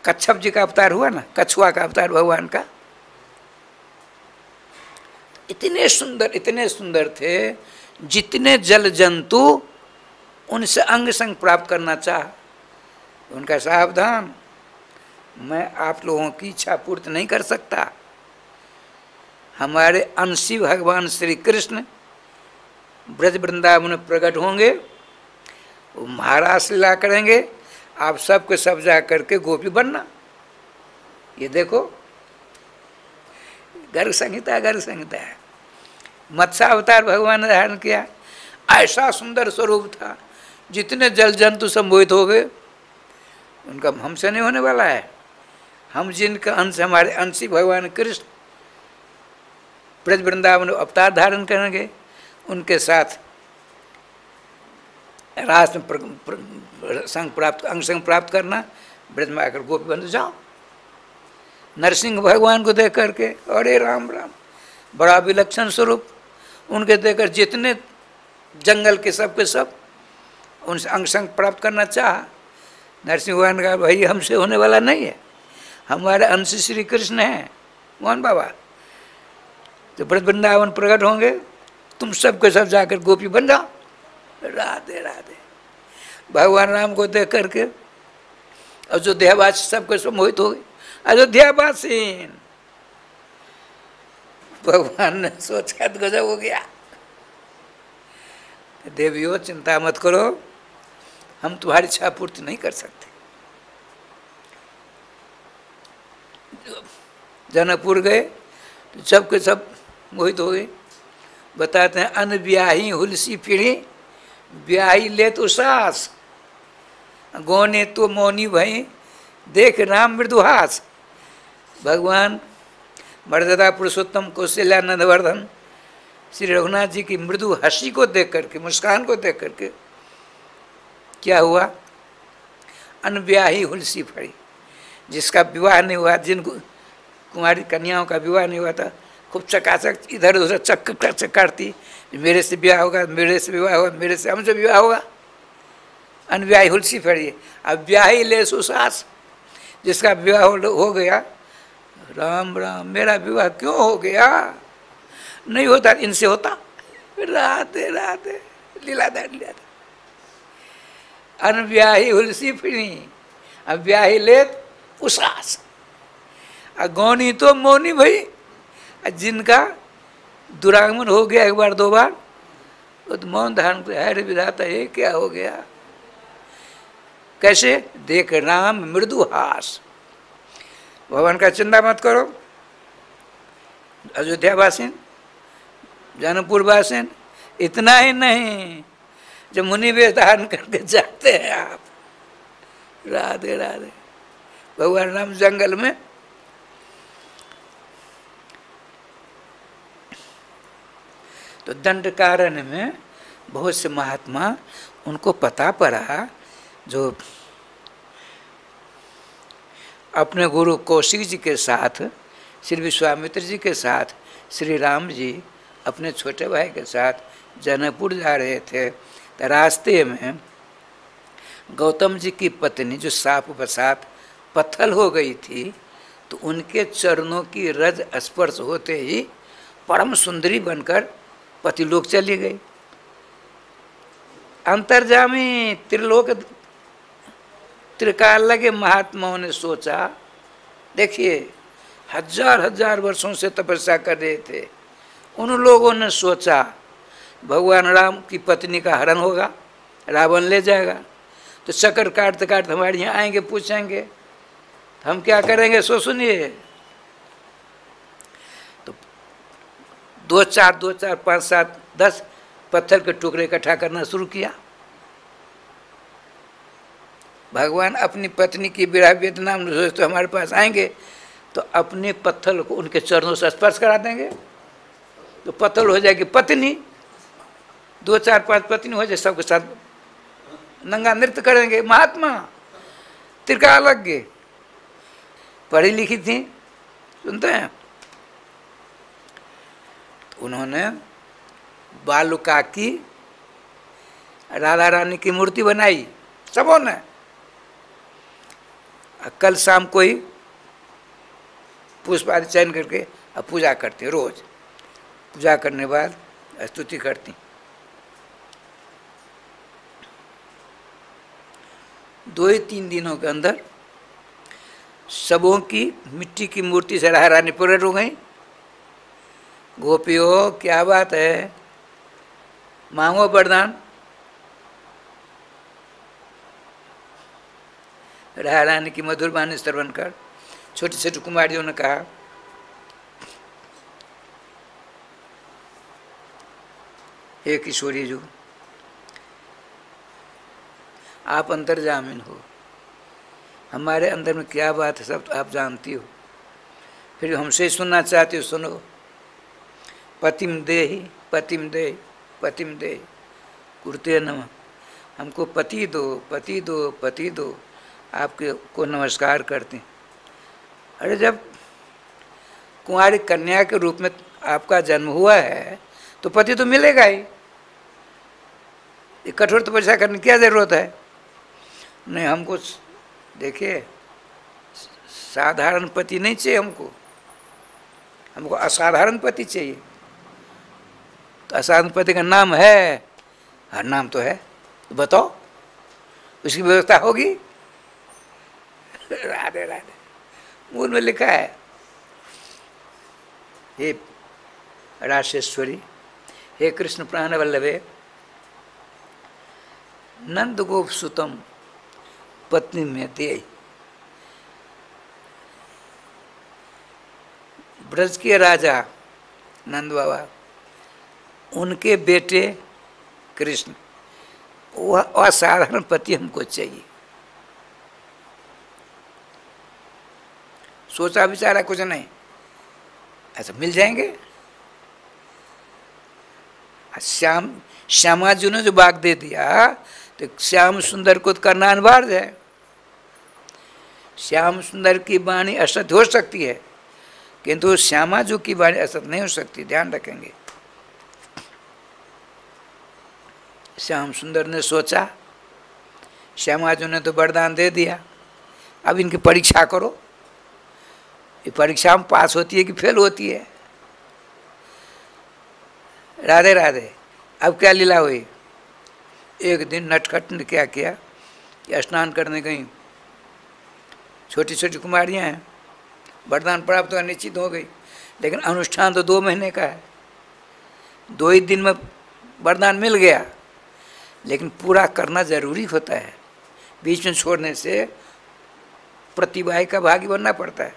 कच्छप जी का अवतार हुआ ना, कछुआ का अवतार भगवान का, इतने सुंदर थे, जितने जल जंतु उनसे अंग संग प्राप्त करना चाह। उनका सावधान, मैं आप लोगों की इच्छा पूर्ति नहीं कर सकता। हमारे अंशी भगवान श्री कृष्ण ब्रज वृंदावन में प्रकट होंगे, वो महाराज लीला करेंगे, आप सबके सब जा करके गोपी बनना। ये देखो गर्ग संहिता है। मत्स्य अवतार भगवान ने धारण किया, ऐसा सुंदर स्वरूप था, जितने जल जंतु संबोधित हो गए उनका हमसे नहीं होने वाला है। हम जिनका अंश, हमारे अंशी भगवान कृष्ण ब्रज वृंदावन अवतार धारण करेंगे, उनके साथ रास में संग प्राप्त, अंग संग प्राप्त करना, ब्रज में आकर गोपी बन जाओ। नरसिंह भगवान को देख करके अरे राम राम, बड़ा विलक्षण स्वरूप, उनके देखकर जितने जंगल के सब उनसे अंग संग प्राप्त करना चाहा। नरसिंह भगवान ने कहा भाई हमसे होने वाला नहीं है, हमारे अंश श्री कृष्ण हैं मोहन बाबा, तो ब्रज वृंदावन प्रकट होंगे, तुम सबके सब जाकर गोपी बन जाओ। राधे राधे। भगवान राम को देख करके अयोध्यावासी सबके सब मोहित हो गए। अयोध्यावासी, भगवान ने सोचा तो गजब हो गया। देवियों चिंता मत करो, हम तुम्हारी इच्छा पूर्ति नहीं कर सकते। जनकपुर गए तो सबके सब मोहित हो गए। बताते हैं अन ब्याही हुलसी पीढ़ी, ब्याही ले तो सास, गौने तो मौनी भई, देख राम मृदुहास। भगवान मर्यादा पुरुषोत्तम कौशल्यानंद वर्धन श्री रघुनाथ जी की मृदु हंसी को देख करके, मुस्कान को देख करके क्या हुआ, अनब्याही हुलसी फड़ी, जिसका विवाह नहीं हुआ, जिन कुमारी कन्याओं का विवाह नहीं हुआ था, खूब चकाचक इधर उधर चक्कर काटती, मेरे से ब्याह होगा, मेरे से विवाह होगा, मेरे से हमसे विवाह होगा। अनब्याही हुलसी फड़ी। अब ब्याही ले सुसास, जिसका विवाह हो गया, राम राम मेरा विवाह क्यों हो गया, नहीं होता इनसे होता। राधे राधे, लीलाधर लीलाधर। अनब्याही हुलसी फिरी, अब ब्याही ले उसास, अगौनी तो मौनी भई, जिनका दुरागमन हो गया एक बार दो बार, वो तो मौन धारण कर, है विधाता ये क्या हो गया। कैसे, देख राम मृदुहास। भगवान का चिंता मत करो। अयोध्यावासीन, जनकपुरवासीन, इतना ही नहीं, जब मुनि वेश धारण करके जाते हैं आप, राधे राधे। भगवान राम जंगल में तो दंडकारण्य में बहुत से महात्मा, उनको पता पड़ा, जो अपने गुरु कौशिक जी के साथ, श्री विश्वामित्र जी के साथ, श्री राम जी अपने छोटे भाई के साथ जनकपुर जा रहे थे, तो रास्ते में गौतम जी की पत्नी जो साप बसात पत्थल हो गई थी, तो उनके चरणों की रज स्पर्श होते ही परम सुंदरी बनकर पतिलोक चली गई। अंतर्जामी त्रिलोक त्रिकाल लगे महात्माओं ने सोचा, देखिए हजार हजार वर्षों से तपस्या कर रहे थे, उन लोगों ने सोचा भगवान राम की पत्नी का हरण होगा, रावण ले जाएगा, तो चक्कर काटते काटते हमारे यहाँ आएंगे, पूछेंगे, तो हम क्या करेंगे। सो सुनिए, तो 2 4 5 7 10 पत्थर के टुकड़े इकट्ठा करना शुरू किया। भगवान अपनी पत्नी की विरह वेदना में सोचते हमारे पास आएंगे, तो अपने पत्थर को उनके चरणों से स्पर्श करा देंगे, तो पत्थर हो जाएगी पत्नी, 2 4 5 पत्नी हो जाए, सबके साथ नंगा नृत्य करेंगे। महात्मा त्रिकालज्ञ, पढ़ी लिखी थी, सुनते हैं। तो उन्होंने बालुका की राधा रानी की मूर्ति बनाई सबों ने। कल शाम को ही पुष्प आदि चयन करके अब पूजा करते, रोज पूजा करने के बाद स्तुति करती। 2 ही 3 दिनों के अंदर सबों की मिट्टी की मूर्ति से रानी प्रकट हो गई। गोपियों क्या बात है, मांगो वरदान। रानी की मधुर वाणी श्रवण कर छोटी छोटी कुमारियों ने कहा, हे किशोरी जो आप अंतर्जामिन हो, हमारे अंदर में क्या बात है सब तो आप जानती हो, फिर हमसे सुनना चाहती हो सुनो। पतिम देहि पतिम देहि पतिम देहि कुर्ते नमः, हमको पति दो पति दो पति दो, आपके को नमस्कार करते हैं। अरे जब कुंवारी कन्या के रूप में आपका जन्म हुआ है तो पति तो मिलेगा ही, ये कठोर तपस्या करने की क्या जरूरत है। नहीं, हमको देखिए साधारण पति नहीं चाहिए, हमको असाधारण पति चाहिए। तो असाधारण पति का नाम है, हर नाम तो है, तो बताओ उसकी व्यवस्था होगी। राधे राधे, मूल में लिखा है, हे राशेश्वरी, हे कृष्ण प्राण वल्लभे, नंद गोप सुतम पत्नी में दे। ब्रज के राजा नंद बाबा, उनके बेटे कृष्ण, वह असाधारण पति हमको चाहिए। सोचा विचारा कुछ नहीं, ऐसा मिल जाएंगे। श्यामा जी ने जो बाग दे दिया तो श्याम सुंदर को करना अनिवार्य है। श्याम सुंदर की वाणी असत्य हो सकती है, किंतु श्यामा जी की वाणी असत्य नहीं हो सकती, ध्यान रखेंगे। श्याम सुंदर ने सोचा, श्यामा जी ने तो वरदान दे दिया, अब इनकी परीक्षा करो, ये परीक्षा में पास होती है कि फेल होती है। राधे राधे। अब क्या लीला हुई, एक दिन नटखट ने क्या किया कि स्नान करने गई, छोटी छोटी कुमारियाँ हैं, वरदान प्राप्त होना निश्चित हो गई, लेकिन अनुष्ठान तो 2 महीने का है। 2 ही दिन में वरदान मिल गया, लेकिन पूरा करना जरूरी होता है, बीच में छोड़ने से प्रतिभागी का भागी बनना पड़ता है।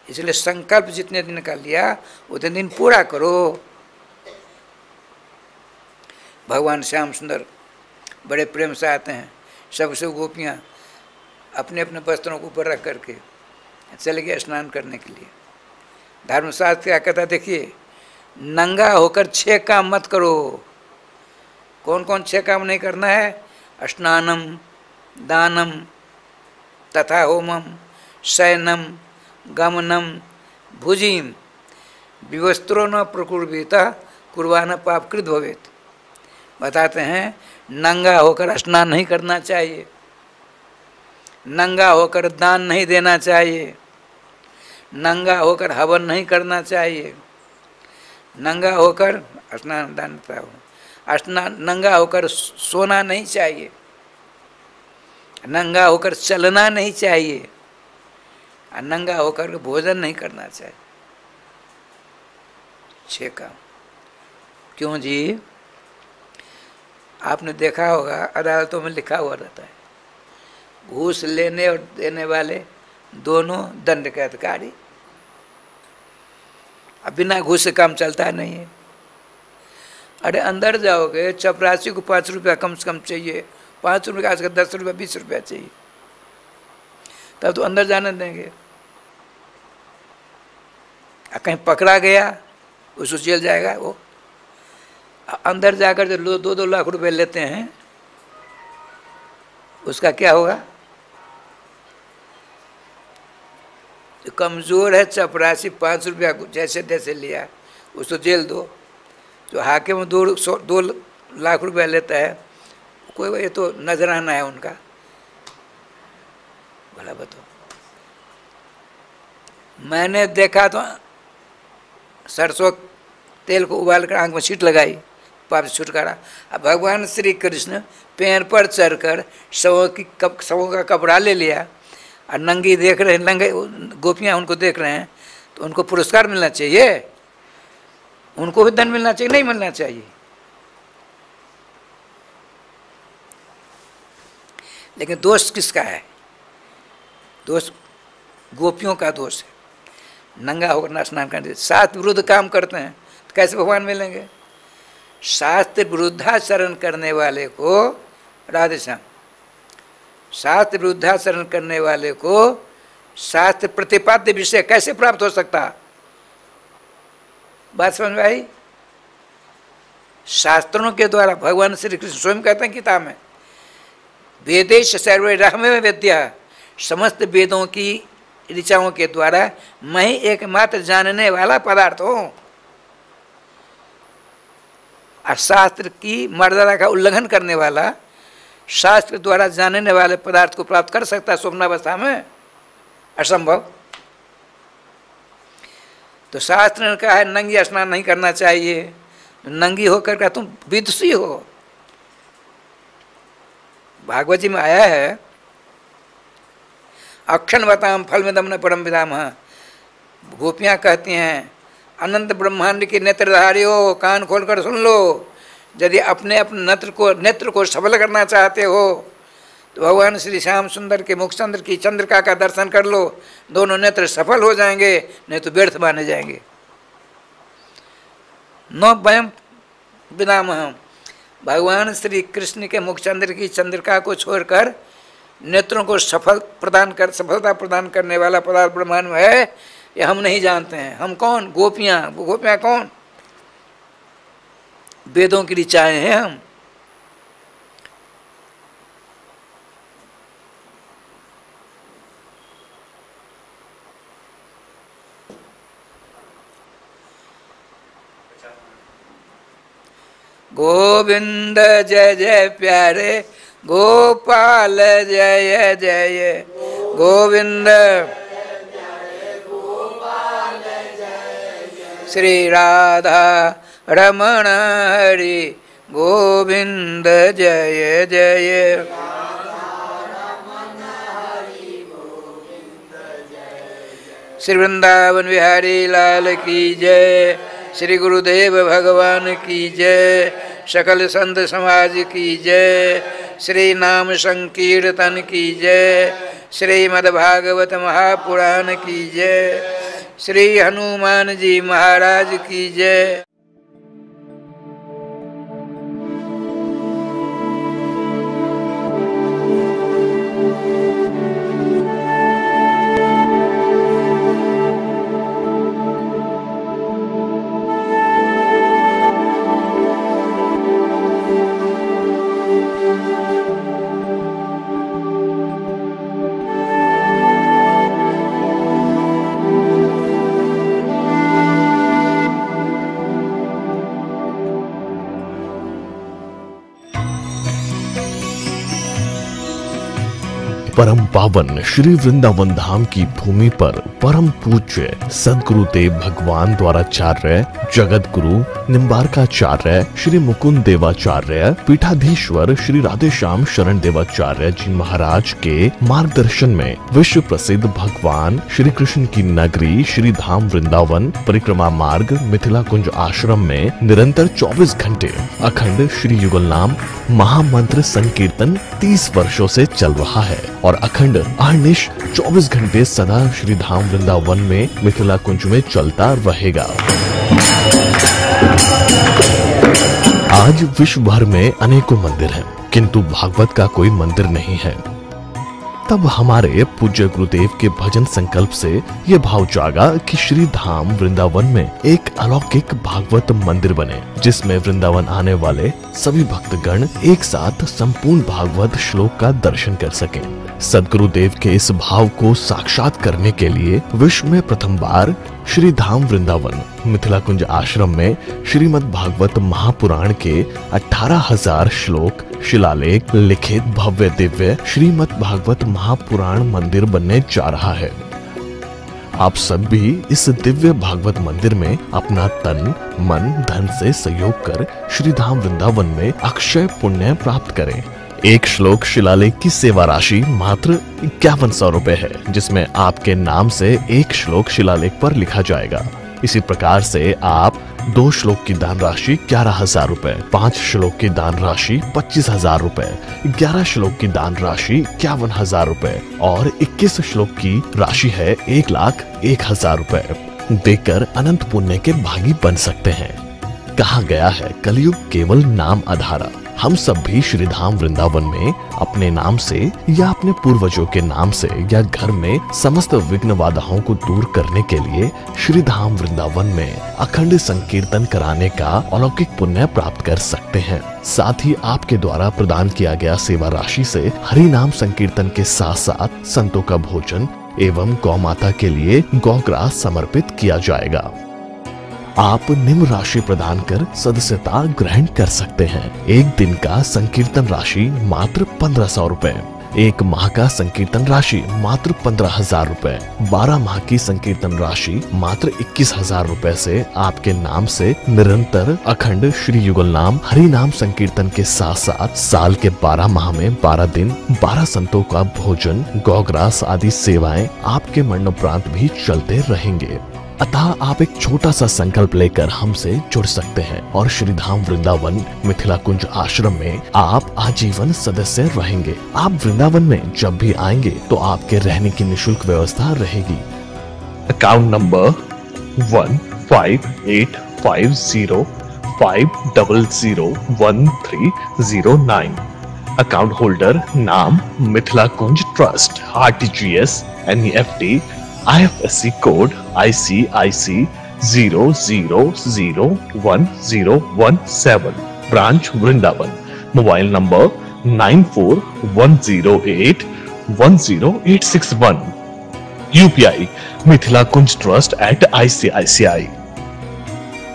इसलिए संकल्प जितने दिन का लिया उतने दिन पूरा करो। भगवान श्याम सुंदर बड़े प्रेम से आते हैं, सबसे गोपियाँ अपने अपने वस्त्रों को ऊपर रख करके चले गए स्नान करने के लिए। धर्मशास्त्र क्या कहता, देखिए, नंगा होकर 6 काम मत करो। कौन कौन 6 काम नहीं करना है? स्नानम, दानम, तथा होमम, शयनम, गमनम, भुजिम, विवस्त्रो न प्रकुर्वीता कुर्बान पापकृत भवेत। बताते हैं नंगा होकर स्नान नहीं करना चाहिए, नंगा होकर दान नहीं देना चाहिए, नंगा होकर हवन नहीं करना चाहिए, नंगा होकर स्नान दान स्नान, नंगा होकर सोना नहीं चाहिए, नंगा होकर चलना नहीं चाहिए, और नंगा होकर भोजन नहीं करना चाहिए। 6 काम। क्यों जी? आपने देखा होगा अदालतों में लिखा हुआ रहता है, घूस लेने और देने वाले दोनों दंड के अधिकारी। अब बिना घूस से काम चलता नहीं है। अरे अंदर जाओगे, चपरासी को 5 रुपया कम से कम चाहिए, 5 रुपये का 10 रुपया 20 रुपया चाहिए, तब तो अंदर जाने देंगे। कहीं पकड़ा गया उसको जेल जाएगा। वो अंदर जाकर जो 2-2 लाख रुपए लेते हैं उसका क्या होगा? जो कमज़ोर है चपरासी 5 रुपया जैसे तैसे लिया उसको जेल दो। जो हाकिम 2 लाख रुपया लेता है, कोई ये तो नजराना है उनका, भला बताओ। मैंने देखा तो सरसों तेल को उबाल कर आँख में छींट लगाई, पाप से छुटकारा। अब भगवान श्री कृष्ण पेड़ पर चढ़कर शवों का कपड़ा ले लिया और नंगी देख रहे हैं, नंगे गोपियाँ उनको देख रहे हैं, तो उनको पुरस्कार मिलना चाहिए, उनको भी दंड मिलना चाहिए, नहीं मिलना चाहिए। लेकिन दोष किसका है? दोष गोपियों का दोष है। नंगा होकर स्नान करने, शास्त्र विरुद्ध काम करते हैं तो कैसे भगवान मिलेंगे? शास्त्र विरुद्धाचरण करने वाले को, राधे श्याम, शास्त्र विरुद्धाचरण करने वाले को शास्त्र प्रतिपाद्य विषय कैसे प्राप्त हो सकता? बात समझ में आई? शास्त्रों के द्वारा भगवान श्री कृष्ण स्वयं कहते हैं किताब में, वेदेश सर्वैरहमेव विद्या, समस्त वेदों की ऋचाओं के द्वारा मैं एकमात्र जानने वाला पदार्थ हूँ। और शास्त्र की मर्यादा का उल्लंघन करने वाला शास्त्र द्वारा जानने वाले पदार्थ को प्राप्त कर सकता है स्वप्नावस्था में? असंभव। तो शास्त्र ने कहा है नंगी स्नान नहीं करना चाहिए, नंगी होकर का तुम विदुषी हो। भागवत जी में आया है, अक्षण बताम फल में दम न परम विदाम। गोपियाँ कहती हैं अनंत ब्रह्मांड की नेत्रधारी हो, कान खोलकर सुन लो, यदि अपने अपने नेत्र को सफल करना चाहते हो तो भगवान श्री श्याम सुंदर के मुखचंद्र की चंद्रिका का दर्शन कर लो, दोनों नेत्र सफल हो जाएंगे, नहीं तो व्यर्थ माने जाएंगे। न वयम विदाम। भगवान श्री कृष्ण के मुखचंद्र की चंद्रिका को छोड़कर नेत्रों को सफलता प्रदान करने वाला पदार्थ ब्रह्मांड में है, ये हम नहीं जानते हैं। हम कौन? गोपियाँ। वो गोपियाँ कौन? वेदों की ऋचाएँ हैं हम। गोविंद जय जय प्यारे गोपाल जय जय गोविंद, श्री राधा रमण हरि गोविंद जय जय। श्री वृंदावन बिहारी लाल की जय, श्री गुरुदेव भगवान की जय, सकल संत समाज की जय, श्री नाम संकीर्तन की जय, श्रीमद्भागवत महापुराण की जय, श्री हनुमान जी महाराज की जय। परम पावन श्री वृंदावन धाम की भूमि पर परम पूज्य सदगुरुदेव भगवान द्वाराचार्य जगत गुरु निम्बारकाचार्य श्री मुकुंद देवाचार्य पीठाधीश्वर श्री राधेश्याम शरण देवाचार्य जी महाराज के मार्गदर्शन में विश्व प्रसिद्ध भगवान श्री कृष्ण की नगरी श्री धाम वृंदावन परिक्रमा मार्ग मिथिला कुंज आश्रम में निरंतर 24 घंटे अखंड श्री युगल नाम महामंत्र संकीर्तन 30 वर्षों से चल रहा है और अखंड अहर्निश 24 घंटे सदा श्री धाम वृंदावन में मिथिला कुंज में चलता रहेगा। आज विश्व भर में अनेकों मंदिर हैं, किंतु भागवत का कोई मंदिर नहीं है। तब हमारे पूज्य गुरुदेव के भजन संकल्प से ये भाव जागा कि श्री धाम वृंदावन में एक अलौकिक भागवत मंदिर बने, जिसमें वृंदावन आने वाले सभी भक्तगण एक साथ संपूर्ण भागवत श्लोक का दर्शन कर सकें। सदगुरुदेव के इस भाव को साक्षात करने के लिए विश्व में प्रथम बार श्री धाम वृंदावन मिथिला कुंज आश्रम में श्रीमद् भागवत महापुराण के 18,000 श्लोक शिलालेख लिखित भव्य दिव्य श्रीमद् भागवत महापुराण मंदिर बनने जा रहा है। आप सब भी इस दिव्य भागवत मंदिर में अपना तन मन धन से सहयोग कर श्री धाम वृंदावन में अक्षय पुण्य प्राप्त करें। एक श्लोक शिलालेख की सेवा राशि मात्र 5100 रुपए है, जिसमें आपके नाम से एक श्लोक शिलालेख पर लिखा जाएगा। इसी प्रकार से आप 2 श्लोक की दान राशि 11,000 रुपए, 5 श्लोक की दान राशि 25,000 रुपए, 11 श्लोक की दान राशि 51,000 रुपए और 21 श्लोक की राशि है 1,01,000 रुपए देकर अनंत पुण्य के भागी बन सकते हैं। कहा गया है कलयुग केवल नाम आधारा। हम सब भी श्री धाम वृंदावन में अपने नाम से या अपने पूर्वजों के नाम से या घर में समस्त विघ्न बाधाओं को दूर करने के लिए श्री धाम वृंदावन में अखंड संकीर्तन कराने का अलौकिक पुण्य प्राप्त कर सकते हैं। साथ ही आपके द्वारा प्रदान किया गया सेवा राशि से हरि नाम संकीर्तन के साथ साथ संतों का भोजन एवं गौ माता के लिए गौग्रास समर्पित किया जाएगा। आप निम्न राशि प्रदान कर सदस्यता ग्रहण कर सकते हैं। एक दिन का संकीर्तन राशि मात्र 1500 रुपए, एक माह का संकीर्तन राशि मात्र 15,000 रुपए, 12 माह की संकीर्तन राशि मात्र 21,000 रुपए से आपके नाम से निरंतर अखंड श्री युगल नाम हरि नाम संकीर्तन के साथ साथ साल के 12 माह में 12 दिन 12 संतों का भोजन गौग्रास आदि सेवाएं आपके मरणोपरांत भी चलते रहेंगे। अतः आप एक छोटा सा संकल्प लेकर हमसे जुड़ सकते हैं और श्री धाम वृंदावन मिथिला कुंज आश्रम में आप आजीवन सदस्य रहेंगे। आप वृंदावन में जब भी आएंगे तो आपके रहने की निशुल्क व्यवस्था रहेगी। Account number 158505001309। अकाउंट होल्डर नाम Mithila Kunj trust, RTGS, NEFT, IFSC code ICIC 00011017, branch Vrindavan. Mobile number 9410810861। UPI Mithila Kunj trust @ICICI।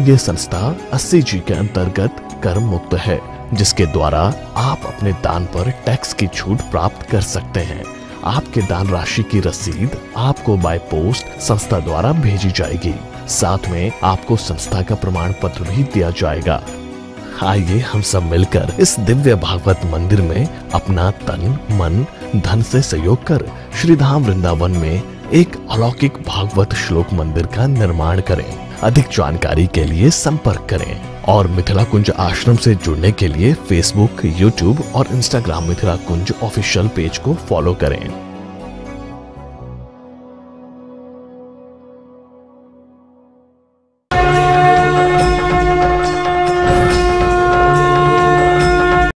ये संस्था 80G के अंतर्गत कर मुक्त है, जिसके द्वारा आप अपने दान पर टैक्स की छूट प्राप्त कर सकते हैं। आपके दान राशि की रसीद आपको बाय पोस्ट संस्था द्वारा भेजी जाएगी। साथ में आपको संस्था का प्रमाण पत्र भी दिया जाएगा। आइए हम सब मिलकर इस दिव्य भागवत मंदिर में अपना तन मन धन से सहयोग कर श्री धाम वृंदावन में एक अलौकिक भागवत श्लोक मंदिर का निर्माण करें। अधिक जानकारी के लिए संपर्क करें और मिथिला कुंज आश्रम से जुड़ने के लिए फेसबुक, यूट्यूब और इंस्टाग्राम मिथिला कुंज ऑफिशियल पेज को फॉलो करें।